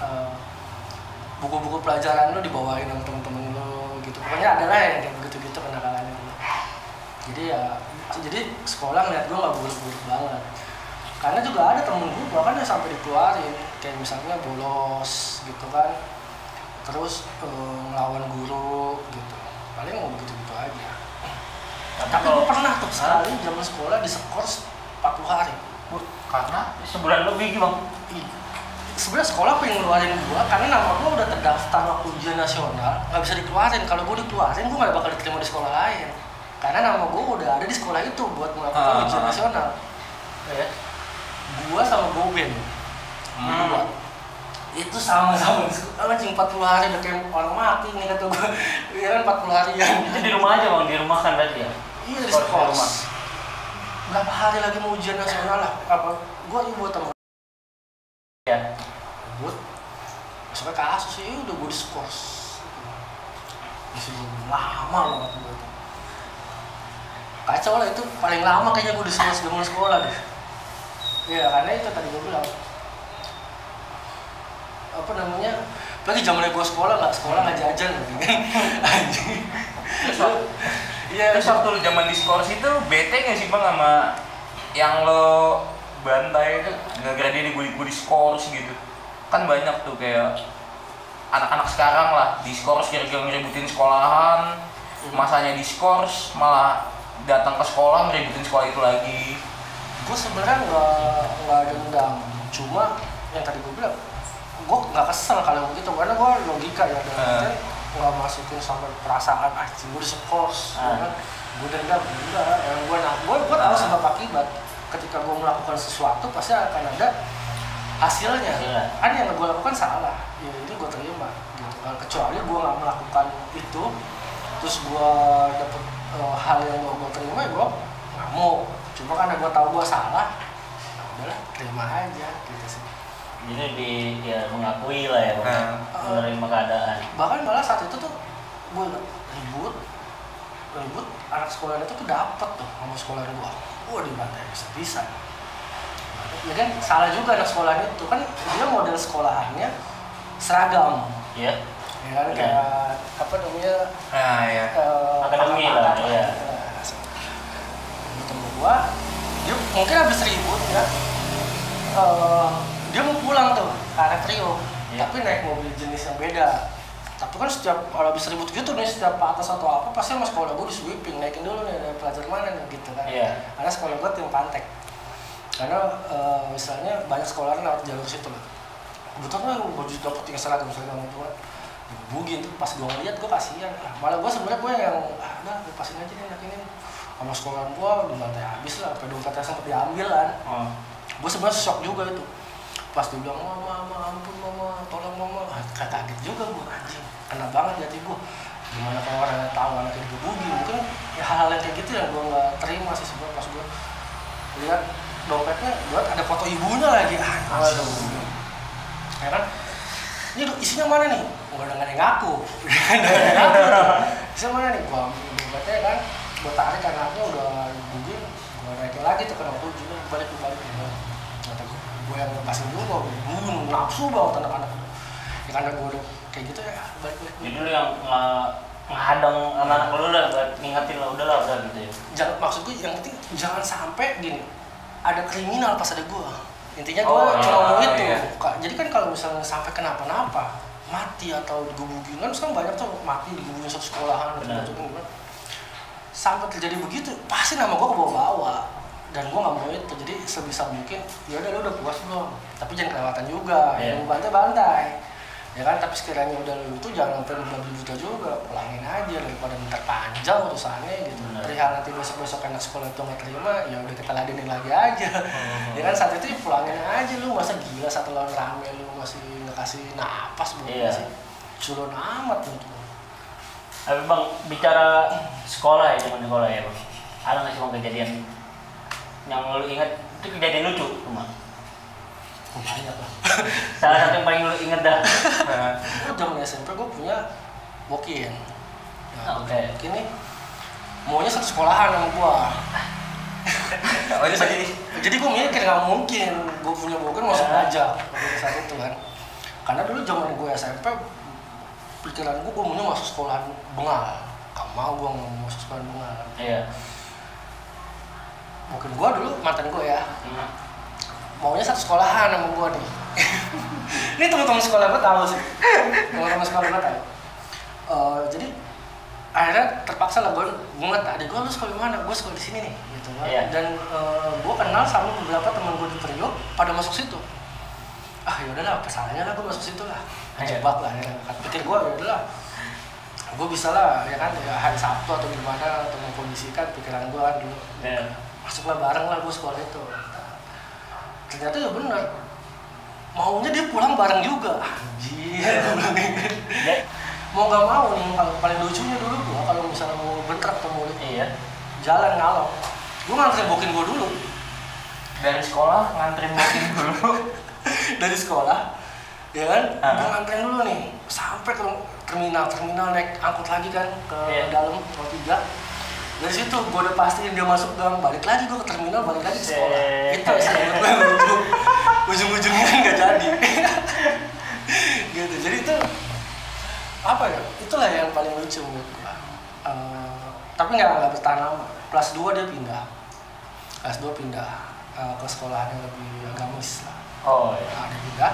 buku-buku pelajaran lu dibawain sama temen-temen lu gitu. Pokoknya ada lah yang kayak begitu-gitu kenakalannya dulu. Jadi sekolah ngeliat gue nggak buruk-buruk banget. Karena juga ada temen gue bahkan yang sampai dikeluarin, kayak misalnya bolos gitu kan, terus ngelawan guru gitu. Paling mau begitu-gitu aja. Tapi gue pernah tuh sekali zaman sekolah diskors 40 hari. Karena sebulan lebih Bang. Sebenarnya sekolah pengen ngeluarin gua karena nama gua udah terdaftar waktu ujian nasional, nggak bisa dikeluarin. Kalau gua dikeluarin, gua nggak bakal diterima di sekolah lain. Karena nama gua udah ada di sekolah itu buat melakukan ujian nasional. Ya. Gua sama Boben, berdua. Itu sama-sama anjing 40 hari udah kayak orang mati nih kata gua. Iya kan 40 harian. Itu di rumah aja Bang, di rumah kan berarti ya? Iya di sekolah. Berapa hari lagi mau ujian nasional lah? Apa? Gua buat temen. Ya. Buat masuknya kasus sih udah gue diskors masih lama banget gue tuh kacau lah itu paling lama kayaknya gue diskors zaman sekolah deh ya karena itu tadi gue bilang apa namanya lagi zamannya gue sekolah nggak jajan gitu kan anjing iya terus waktu lu zaman diskors itu bete nggak sih Bang sama yang lo bantai itu gara-gara dia gue diskors gitu kan banyak tuh kayak anak-anak sekarang lah diskors gara-gara ngeributin sekolahan masanya diskors malah datang ke sekolah ngeributin sekolah itu lagi. Gue sebenarnya nggak dendam cuma yang tadi gue bilang gue nggak kesel kalau begitu karena gue logika ya dan nggak masukin sampai perasaan gue diskors gue dendam enggak yang gue tahu sebab akibat. Ketika gue melakukan sesuatu pasti akan ada hasilnya. Kan yang gue lakukan salah, ya ini gue terima. Gitu. Kecuali gue nggak melakukan itu, terus gue dapet hal yang gue terima, ya gue nggak mau. Cuma karena gue tahu gue salah, ya udahlah terima aja gitu sih. Jadi dia mengakui lah ya, menerima keadaan. Bahkan malah saat itu tuh gue ribut, anak sekolahnya tuh dapet tuh sama sekolah gue. Dibantai bisa-bisa ya kan salah juga anak sekolahnya itu kan dia model sekolahannya seragam ya kan kayak apa namanya akademi lah ya ketemu gua dia mungkin habis ribut ya dia mau pulang tuh ke arah Trio tapi naik mobil jenis yang beda. Tapi kan setiap kalau habis ribut gitu nih setiap atas atau apa pasti sama sekolah gue di sweeping naikin dulu nih ada pelajar mana nih gitu kan. Karena sekolah gue tim Pantek. Karena misalnya banyak sekolah lewat jalur situ lah. Kebetulan gue juga dapet yang seragam cuma dibugin tuh pas gue ngeliat gue kasihan. Malah gue sebenarnya gue yang udah lepasin aja nih anak ini. Sama sekolah gue dibantai habis lah, sampai dompetnya sempat diambil kan. Gue sebenarnya shock juga itu. Pas dia bilang, mama, ampun mama, tolong mama. Kaget juga gue, anjing, kena banget di hati gue. Gimana kalau orang yang tahu anaknya digebukin, mungkin ya hal-hal yang kayak gitu yang gue gak terima sih sebenarnya pas gue lihat dompetnya, gue ada foto ibunya lagi. Aduh, ya kan? Ini isinya mana nih? Gue udah gak ada yang ngaku. Isinya mana nih? Gue ambil dompetnya kan, gue tarik anaknya udah digebukin, gue naikin lagi tuh ke nomor 7, balik. Gue yang lepasin dulu, gue nafsu banget anak-anak ya karena gue udah kayak gitu ya balik. Jadi lu yang menghadang anak-anak lu lah buat ngingetin lah udah gitu ya? Jangan, maksud gue yang penting jangan sampai gini ada kriminal pas ada gue intinya gue cuma mau itu jadi kan kalau misalnya sampai kenapa-napa mati atau digebukin kan sekarang banyak tuh mati digebukin satu sekolahan sampai terjadi begitu pasti nama gue kebawa-bawa dan gue nggak mau itu jadi sebisa mungkin ya udah lu udah puas belum tapi jangan kelewatan juga yang bantai ya kan tapi sekiranya udah lu itu jangan sampai lebih buta juga pulangin aja daripada minta panjang urusannya gitu perihal nanti besok anak sekolah itu nggak terima ya udah kita ladenin lagi aja ya kan saat itu pulangin aja lu masa gila satu lawan rame lu masih nggak kasih napas belum sih culun amat gitu. Tapi Bang bicara sekolah ya zaman sekolah ya Bang ada nggak sih Bang kejadian yang lu ingat itu kejadian lucu cuma banyak lah. Salah satu yang paling lu inget dah. Gue zaman SMP gue punya bokin. Ini maunya satu sekolahan sama gue. Jadi gue mikir nggak mungkin gue punya bokin masuk aja pada saat itu kan. Karena dulu zaman gue SMP pikiran gue maunya masuk sekolahan bengal. Gak mau gue masuk sekolahan bengal. Iya. Mungkin gue dulu mantan gue ya. Maunya satu sekolahan sama gue nih. Ini teman-teman sekolah gue tahu sih. Teman-teman sekolah gue tahu. Jadi akhirnya terpaksa lah gue nggak tahu. Gue lu sekolah di mana? Gue sekolah di sini nih. Gitu kan. Iya. Dan gue kenal sama beberapa teman gue di Priok pada masuk situ. Yaudahlah, apa salahnya lah gue masuk situ lah. Jebak lah. Ya. Pikir gue yaudahlah. Gue bisa lah ya kan ya, hari Sabtu atau gimana atau mengkondisikan pikiran gue kan dulu. Masuklah bareng lah gue sekolah itu. Ternyata ya benar, maunya dia pulang bareng juga. Anjir, mau gak mau nih, paling lucunya dulu gua kalau misalnya mau bentrok atau mau jalan ngalok, gua nganterin bokin gua dulu. Dari sekolah nganterin bokin dulu. Dari sekolah, ya kan, gua nganterin dulu nih, sampai ke terminal naik angkut lagi kan ke dalam Tol 3. Dari situ gue udah pastiin dia masuk gang, balik lagi gue ke terminal, balik lagi ke sekolah. Itu sih gue lucu. Ujung-ujungnya kan nggak jadi. Gitu. Jadi itu apa ya? Itulah yang paling lucu menurut gue. Tapi nggak bertahan lama. Kelas 2 dia pindah. Kelas 2 pindah ke sekolah yang lebih agamis lah. Nah, dia pindah.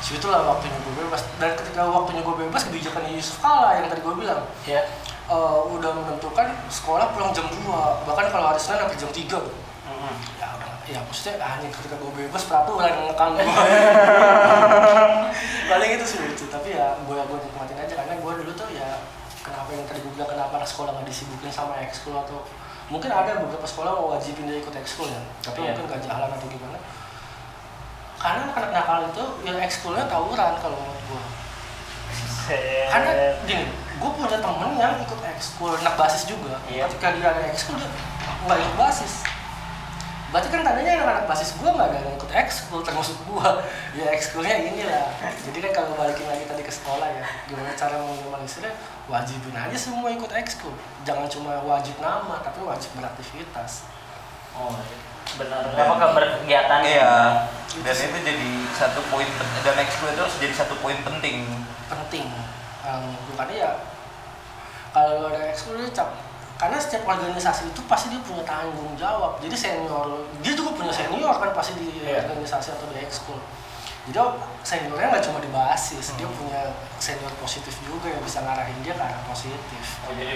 Situlah waktunya gue bebas. Dan ketika waktunya gue bebas, kebijakannya Yusuf Kala yang tadi gue bilang. Udah menentukan sekolah pulang jam 2, bahkan kalau hari Senin sampai jam 3. Ya maksudnya hanya ketika gue bebas peraturan ngekang gue. Paling itu sih lucu, tapi ya gue nikmatin aja karena gue dulu tuh ya kenapa yang tadi gue bilang kenapa anak sekolah nggak disibukin sama ekskul atau mungkin ada beberapa sekolah mau wajibin dia ikut ekskul ya, tapi mungkin nggak jalan atau gimana. Karena anak nakal itu yang ekskulnya tawuran kalau menurut gue. Karena gini, gue punya temen yang ikut ekskul, anak basis juga. Ketika dia ada ekskul, dia nggak ikut basis. Berarti kan tandanya anak-anak basis gue nggak ada yang ikut ekskul, termasuk gue. Ya ekskulnya inilah. Jadi kan kalau balikin lagi tadi ke sekolah ya, gimana cara meminimalisirnya, wajibin aja semua ikut ekskul. Jangan cuma wajib nama, tapi wajib beraktivitas. Benar. Apakah berkegiatan? Iya. Dan itu jadi satu poin, dan ekskul itu harus jadi satu poin penting. Bukannya ya kalau ada ekskul dia karena setiap organisasi itu pasti dia punya tanggung jawab. Jadi senior dia juga punya senior kan pasti di organisasi atau di ekskul. Jadi seniornya nggak cuma di basis, dia punya senior positif juga yang bisa ngarahin dia ke arah positif. Jadi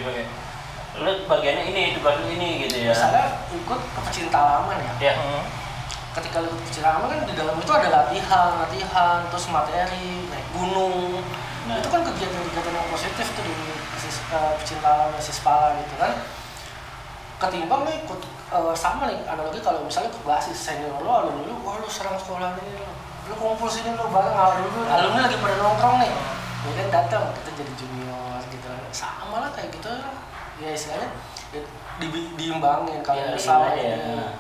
lu bagiannya ini, tugas lu ini gitu ya. Misalnya ikut ke pecinta halaman ya. Ketika lu ikut pecinta halaman kan di dalam itu ada latihan, terus materi, naik gunung. Itu kan kegiatan-kegiatan yang positif tuh di pecinta alam Sispala gitu kan. Ketimbang nih ikut sama nih analogi kalau misalnya ke basis senior lo alumni lu serang sekolah ini lu kumpul sini lu bareng alumni lagi pada nongkrong nih. Ya kan datang kita jadi junior gitu. Sama lah kayak gitu ya istilahnya diimbangin kalau misalnya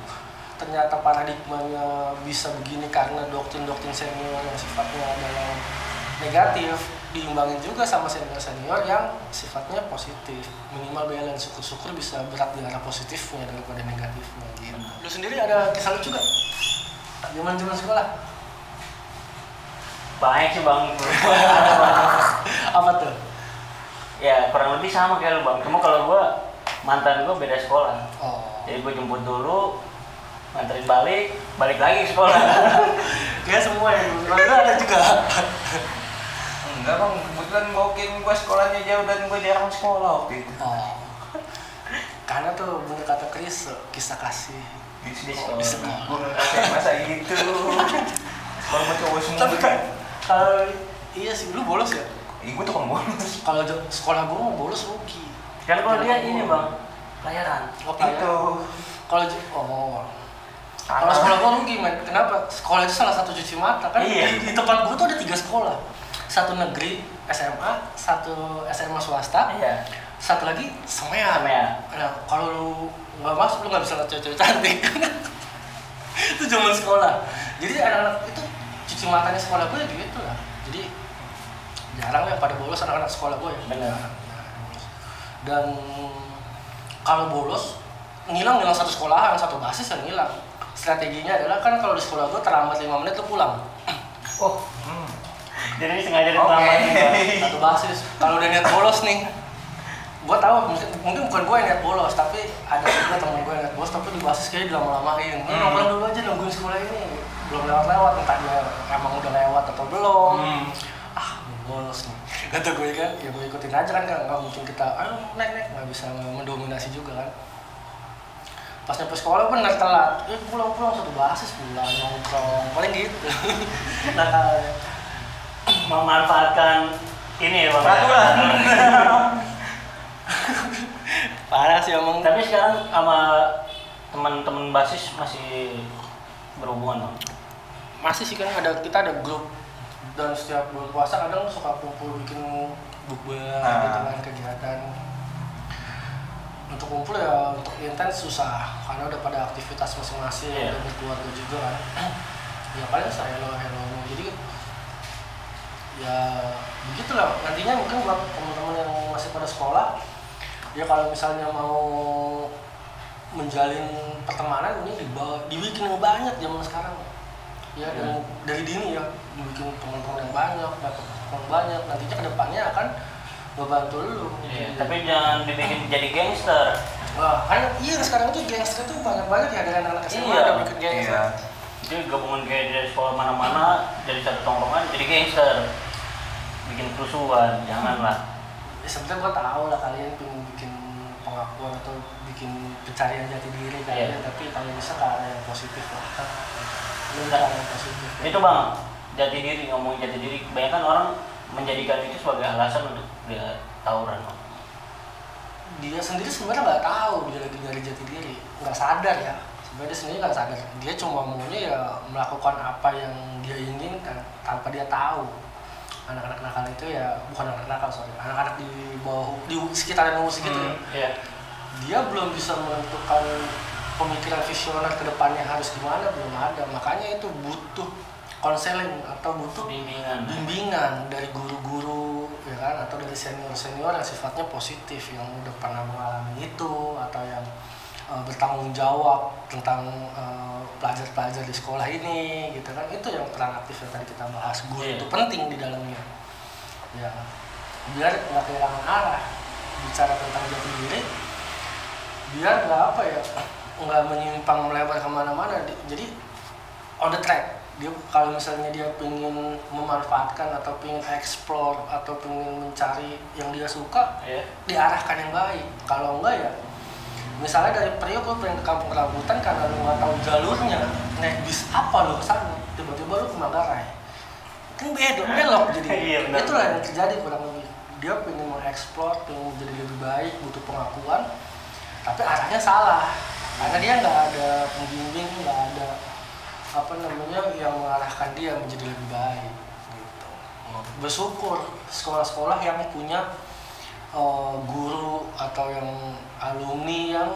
ternyata paradigmanya bisa begini karena doktrin senior yang sifatnya adalah negatif, diimbangin juga sama senior yang sifatnya positif. Minimal balance, syukur-syukur bisa berat di arah positifnya daripada negatifnya gitu. Lu sendiri ada kisah lucu gak? Zaman sekolah? Banyak sih bang. Apa tuh? Ya kurang lebih sama kayak lu bang, cuma kalau gua mantan gua beda sekolah. Jadi gua jemput dulu, nganterin balik lagi ke sekolah. Kayak semua yang ada juga. Enggak bang, kebetulan bokin gue sekolahnya jauh dan gue jarang sekolah waktu itu. Karena tuh bener kata Chris, kisah kasih di sekolah. Gue ngerasain masa gitu. Sekolah sama cowok semua. Tapi kan, kalau iya sih, lu bolos ya? Gue tuh kan bolos. Kalau sekolah gue mau bolos rugi. Kan kalau dia ini bang, pelayaran. Itu. Kalau sekolah gue rugi men, kenapa? Sekolah itu salah satu cuci mata kan. Di tempat gue tuh ada 3 sekolah. Satu negeri SMA, satu SMA swasta, satu lagi semean. Nah, kalau lu nggak masuk lu nggak bisa lihat cewek-cewek cantik. Itu zaman sekolah. Jadi anak-anak itu cuci matanya sekolah gue gitu lah. Jadi jarang ya pada bolos anak-anak sekolah gue ya. Benar. Dan kalau bolos ngilang satu sekolahan, satu basis yang ngilang. Strateginya adalah kan kalau di sekolah gue terlambat 5 menit lu pulang. Jadi sengaja ditambah satu basis. Kalau udah niat bolos nih, gue tahu mungkin bukan gue yang niat bolos, tapi ada juga temen gue yang niat bolos, tapi di basis kayaknya dilama-lamain. Nongkrong dulu aja nungguin sekolah ini, belum lewat-lewat, entah dia emang udah lewat atau belum. Bolos nih, kata gue kan, ya gue ikutin aja kan, nggak mungkin kita, ayo naik, nggak bisa mendominasi juga kan. Pas nyampe sekolah bener telat, pulang satu basis pulang nongkrong, paling gitu. Nah, memanfaatkan ini ya bang. Peraturan. Parah sih emang. Tapi sekarang sama teman-teman basis masih berhubungan bang? Masih sih kan kita ada grup, dan setiap bulan puasa kadang suka kumpul bikin bukber gitu kan, kegiatan. Untuk kumpul ya untuk intens susah karena udah pada aktivitas masing-masing, udah berkeluarga juga kan. Ya paling hello jadi ya begitulah. Nantinya mungkin buat teman-teman yang masih pada sekolah, ya kalau misalnya mau menjalin pertemanan ini dibikin yang banyak zaman sekarang ya. Dan dari dini ya dibikin teman-teman yang banyak, dapat teman banyak, nantinya kedepannya akan ngebantu lu. Tapi jangan dibikin jadi gangster. Wah, kan iya sekarang tuh gangster tuh banyak ya, dari anak-anak SMA udah bikin gangster. Jadi gabungan kayak dari sekolah mana-mana, dari satu tongkrongan jadi gangster, bikin kerusuhan, janganlah. Sebenarnya gua tahu lah kalian pengen bikin pengakuan atau bikin pencarian jati diri kalian, tapi kalau bisa ke arah yang positif lah. Yang positif. Itu bang, jati diri, ngomongin jati diri, kebanyakan orang menjadikan itu sebagai alasan untuk dia tawuran. Dia sendiri sebenarnya nggak tahu dia lagi nyari jati diri, nggak sadar ya. Sebenarnya dia sendiri nggak sadar. Dia cuma maunya ya melakukan apa yang dia inginkan tanpa dia tahu. Anak-anak nakal itu ya bukan anak nakal, anak-anak di bawah di sekitaran musik gitu ya. Dia belum bisa menentukan pemikiran visioner ke depannya harus gimana, belum ada. Makanya itu butuh konseling atau butuh bimbingan dari guru-guru ya kan, atau dari senior-senior yang sifatnya positif, yang udah pernah mengalami itu atau yang bertanggung jawab tentang pelajar-pelajar di sekolah ini gitu kan. Itu yang peran aktif yang tadi kita bahas. Guru itu penting di dalamnya ya, biar nggak kehilangan arah bicara tentang jati diri, biar nggak menyimpang melebar kemana-mana. Jadi on the track. Dia kalau misalnya dia pengen memanfaatkan atau pengen explore atau pengen mencari yang dia suka, diarahkan yang baik. Kalau enggak ya, misalnya dari Priok lu pengen ke Kampung Rambutan karena lu nggak tahu jalurnya, naik bis apa lu kesana, tiba-tiba lu ke Manggarai, kan belok jadi. Itulah yang terjadi kurang lebih. Dia pengen mengeksplor, pengen menjadi lebih baik, butuh pengakuan, tapi arahnya salah karena dia nggak ada pembimbing, nggak ada yang mengarahkan dia menjadi lebih baik gitu. Bersyukur sekolah-sekolah yang punya guru atau yang alumni yang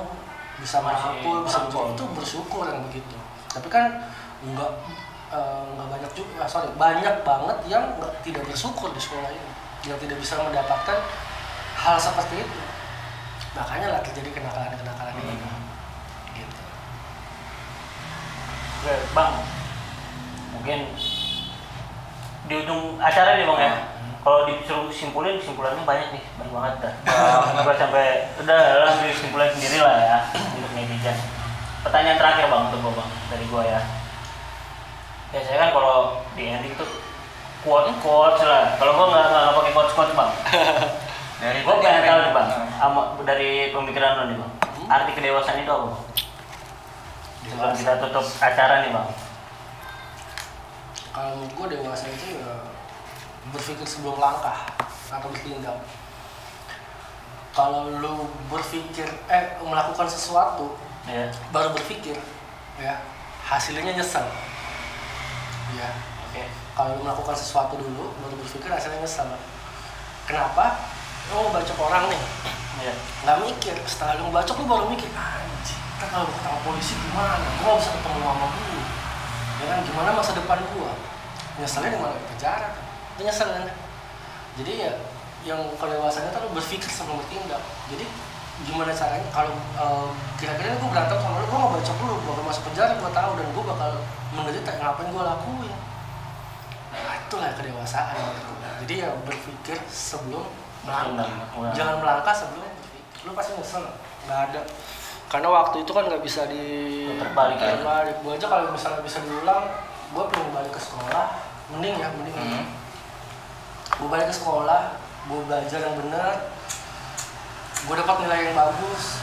bisa merangkul, bisa menjadi itu, bersyukur yang begitu. Tapi kan nggak banyak juga, banyak banget yang tidak bersyukur di sekolah ini, yang tidak bisa mendapatkan hal seperti itu. Makanya lah terjadi kenakalan ini. Oke, Bang, mungkin di ujung acara nih Bang ya, kalau disuruh simpulannya banyak nih, banyak banget dah. Gue sampai udah langsung simpulan sendiri lah ya untuk netizen. Pertanyaan terakhir Bang untuk gue Bang, dari gue ya. Ya saya kan kalau di ending tuh quotes lah. Kalau gue nggak pakai quotes Bang. Gue pengen tahu nih Bang, dari pemikiran lo nih Bang, arti kedewasaan itu apa Bang? Sebelum kita tutup acara nih Bang. Kalau menurut gue dewasa itu ya berpikir sebelum langkah atau bertindak. Kalau lu berpikir melakukan sesuatu baru berpikir ya, hasilnya nyesel ya. Kalau lu melakukan sesuatu dulu baru berpikir, hasilnya nyesel. Kenapa? Lu ngebacok orang nih nggak mikir, setelah lu ngebacok lu baru mikir, anjir kan kalau ketemu polisi gimana, gua bisa ketemu sama gua ya kan, gimana masa depan gua, nyeselnya di mana, di penjara kan, itu nyesel kan. Jadi ya yang kedewasanya tuh berpikir sebelum bertindak. Jadi gimana caranya kalau kira-kira gua berantem sama lu, gua nggak bacok lu, gua bakal masuk penjara, gua tahu, dan gua bakal menderita, ngapain gua lakuin. Nah, itulah kedewasaan gitu. Jadi ya berpikir sebelum melangkah, jangan melangkah sebelum berpikir. Lu pasti nyesel, nggak ada. Karena waktu itu kan nggak bisa terbalik. Gue aja kalau misalnya bisa diulang, gue pengen balik ke sekolah, mending. Gue balik ke sekolah, gue belajar yang benar, gue dapat nilai yang bagus,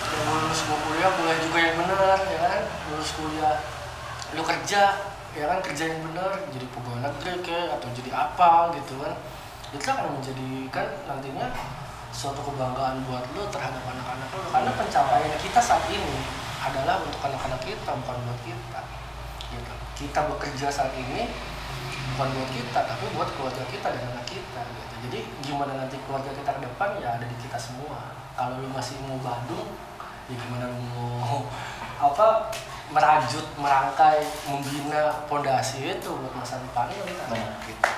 gue lulus, gue kuliah juga yang benar, ya kan, lulus kuliah, lu kerja, ya kan, kerja yang benar, jadi pegawai negeri kayak atau jadi apa gitu kan, itu akan menjadikan nantinya suatu kebanggaan buat lu terhadap anak-anak lu, karena pencapaian kita saat ini adalah untuk anak-anak kita, bukan buat kita gitu. Kita bekerja saat ini bukan buat kita, tapi buat keluarga kita dan anak kita gitu. Jadi gimana nanti keluarga kita ke depan ya ada di kita semua. Kalau lu masih mau Badung, ya gimana lu mau merajut, merangkai, membina pondasi itu buat masa depan lu kita gitu.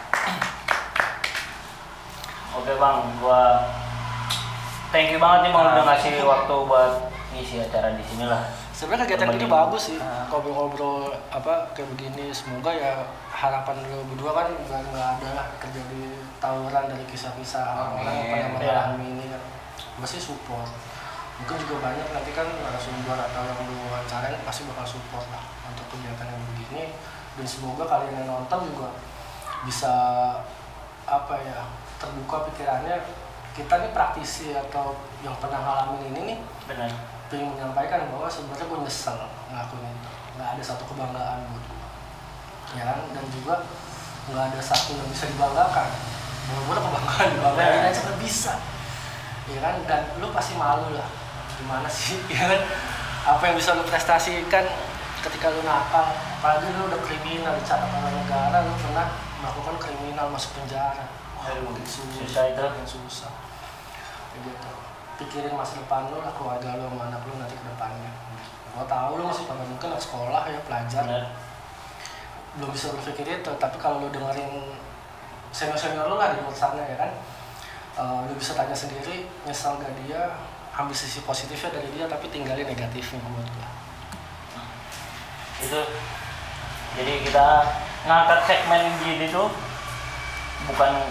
Oke Bang, gua thank you banget nih Bang udah ngasih waktu buat ngisi acara di sini lah. Sebenarnya kegiatan ini bagus sih, ngobrol-ngobrol kayak begini. Semoga ya harapan lu berdua kan nggak ada terjadi tawuran dari kisah-kisah orang-orang yang pernah mengalami ini kan. Gue sih support. Mungkin juga banyak nanti kan narasumber atau yang lu wawancarain pasti bakal support lah untuk kegiatan yang begini. Dan semoga kalian yang nonton juga bisa terbuka pikirannya. Kita nih praktisi atau yang pernah ngalamin ini nih, benar, pengen menyampaikan bahwa sebenarnya gue nyesel ngelakuin itu, nggak ada satu kebanggaan buat gue, ya kan, dan juga nggak ada satu yang bisa dibanggakan. Bener-bener kebanggaan dibanggain aja nggak bisa, ya kan, dan lu pasti malu lah, gimana sih, ya kan, apa yang bisa lu prestasikan ketika lu nakal, apalagi lu udah kriminal dicatat oleh negara, lu pernah melakukan kriminal masuk penjara. Susah itu. Susah. Gitu. Pikirin masa depan lu lah, keluarga lu sama anak lu nanti ke depannya. Gua tahu lu masih pada mungkin anak sekolah ya, pelajar. Bener. Belum bisa berpikir itu, tapi kalau lu dengerin senior-senior lu lah di luar sana ya kan, lu bisa tanya sendiri, nyesel gak dia, ambil sisi positifnya dari dia, tapi tinggalin negatifnya buat gua. Itu. Jadi kita ngangkat segmen gini tuh bukan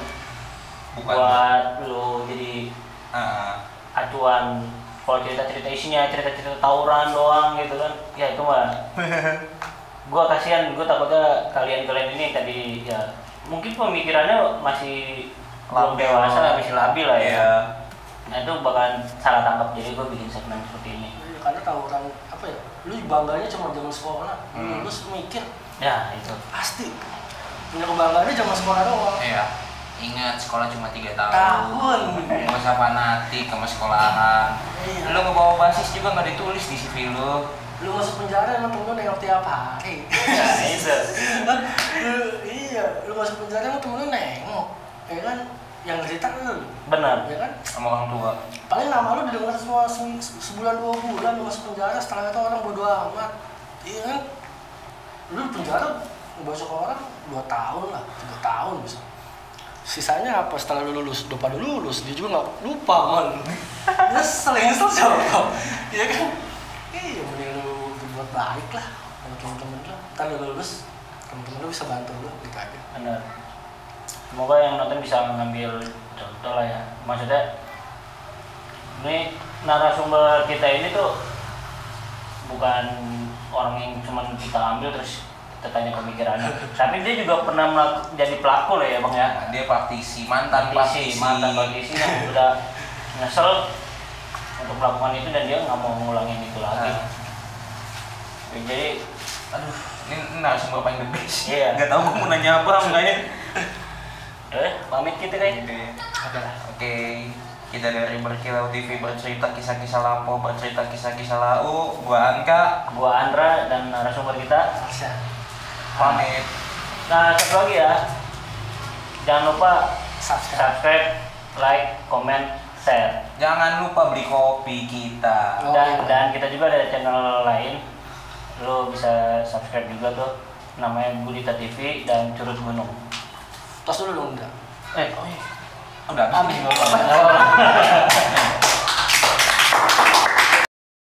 buat lo jadi acuan kalau cerita-cerita isinya cerita-cerita tawuran doang gitu kan, ya itu mah gua kasihan, gua takutnya kalian ini tadi ya mungkin pemikirannya masih belum dewasa, masih labil lah ya. Nah itu bakalan salah tangkap, jadi gua bikin segmen seperti ini. Karena tawuran lu bangganya cuma zaman sekolah, lulus mikir ya itu pasti punya kebanggaannya zaman sekolah doang. Iya. Ingat sekolah cuma 3 tahun. Gak usah fanatik sama sekolahan. Iya. Lu ngebawa basis juga nggak ditulis di CV lu. Lu masuk penjara emang temen lu nengok tiap hari. Ya itu. Iya, lu masuk penjara emang temen lu nengok. Ya kan, yang cerita lu. Benar. Ya kan? Sama orang tua. Paling nama lu didengar semua sebulan 2 bulan lu masuk penjara, setelah itu orang bodo amat. Iya kan? Lu penjara ngebosok orang 2 tahun lah, 3 tahun bisa. Sisanya apa setelah lu lulus? Udah pada lulus, dia juga nggak lupa man. Nyesel siapa? Iya kan? Iya, mending lu berbuat baik lah sama temen-temen lu. Ntar lu lulus, temen-temen lu bisa bantu lu, gitu aja. Benar. Semoga yang nonton bisa mengambil contoh lah ya. Maksudnya ini narasumber kita ini tuh bukan orang yang cuma kita ambil terus kita tanya pemikirannya, tapi dia juga pernah jadi pelaku lah ya Bang ya. Dia praktisi, mantan praktisi yang udah nyesel untuk melakukan itu dan dia nggak mau ngulangin itu lagi. Jadi aduh, ini narasumber paling the best. Iya. Nggak tahu gue mau nanya apa makanya. Pamit kita kayak. Oke. Kita dari Berkilau TV bercerita kisah-kisah lampau, bercerita kisah-kisah lau. Gua Anka, gua Andra, dan narasumber kita pamit. Nah, satu lagi ya. Jangan lupa subscribe, like, comment, share. Jangan lupa beli kopi kita. Dan kita juga ada channel lain. Lo bisa subscribe juga tuh. Namanya Gulita TV dan Curut Gunung. Tos dulu dong, udah. Udah habis nih.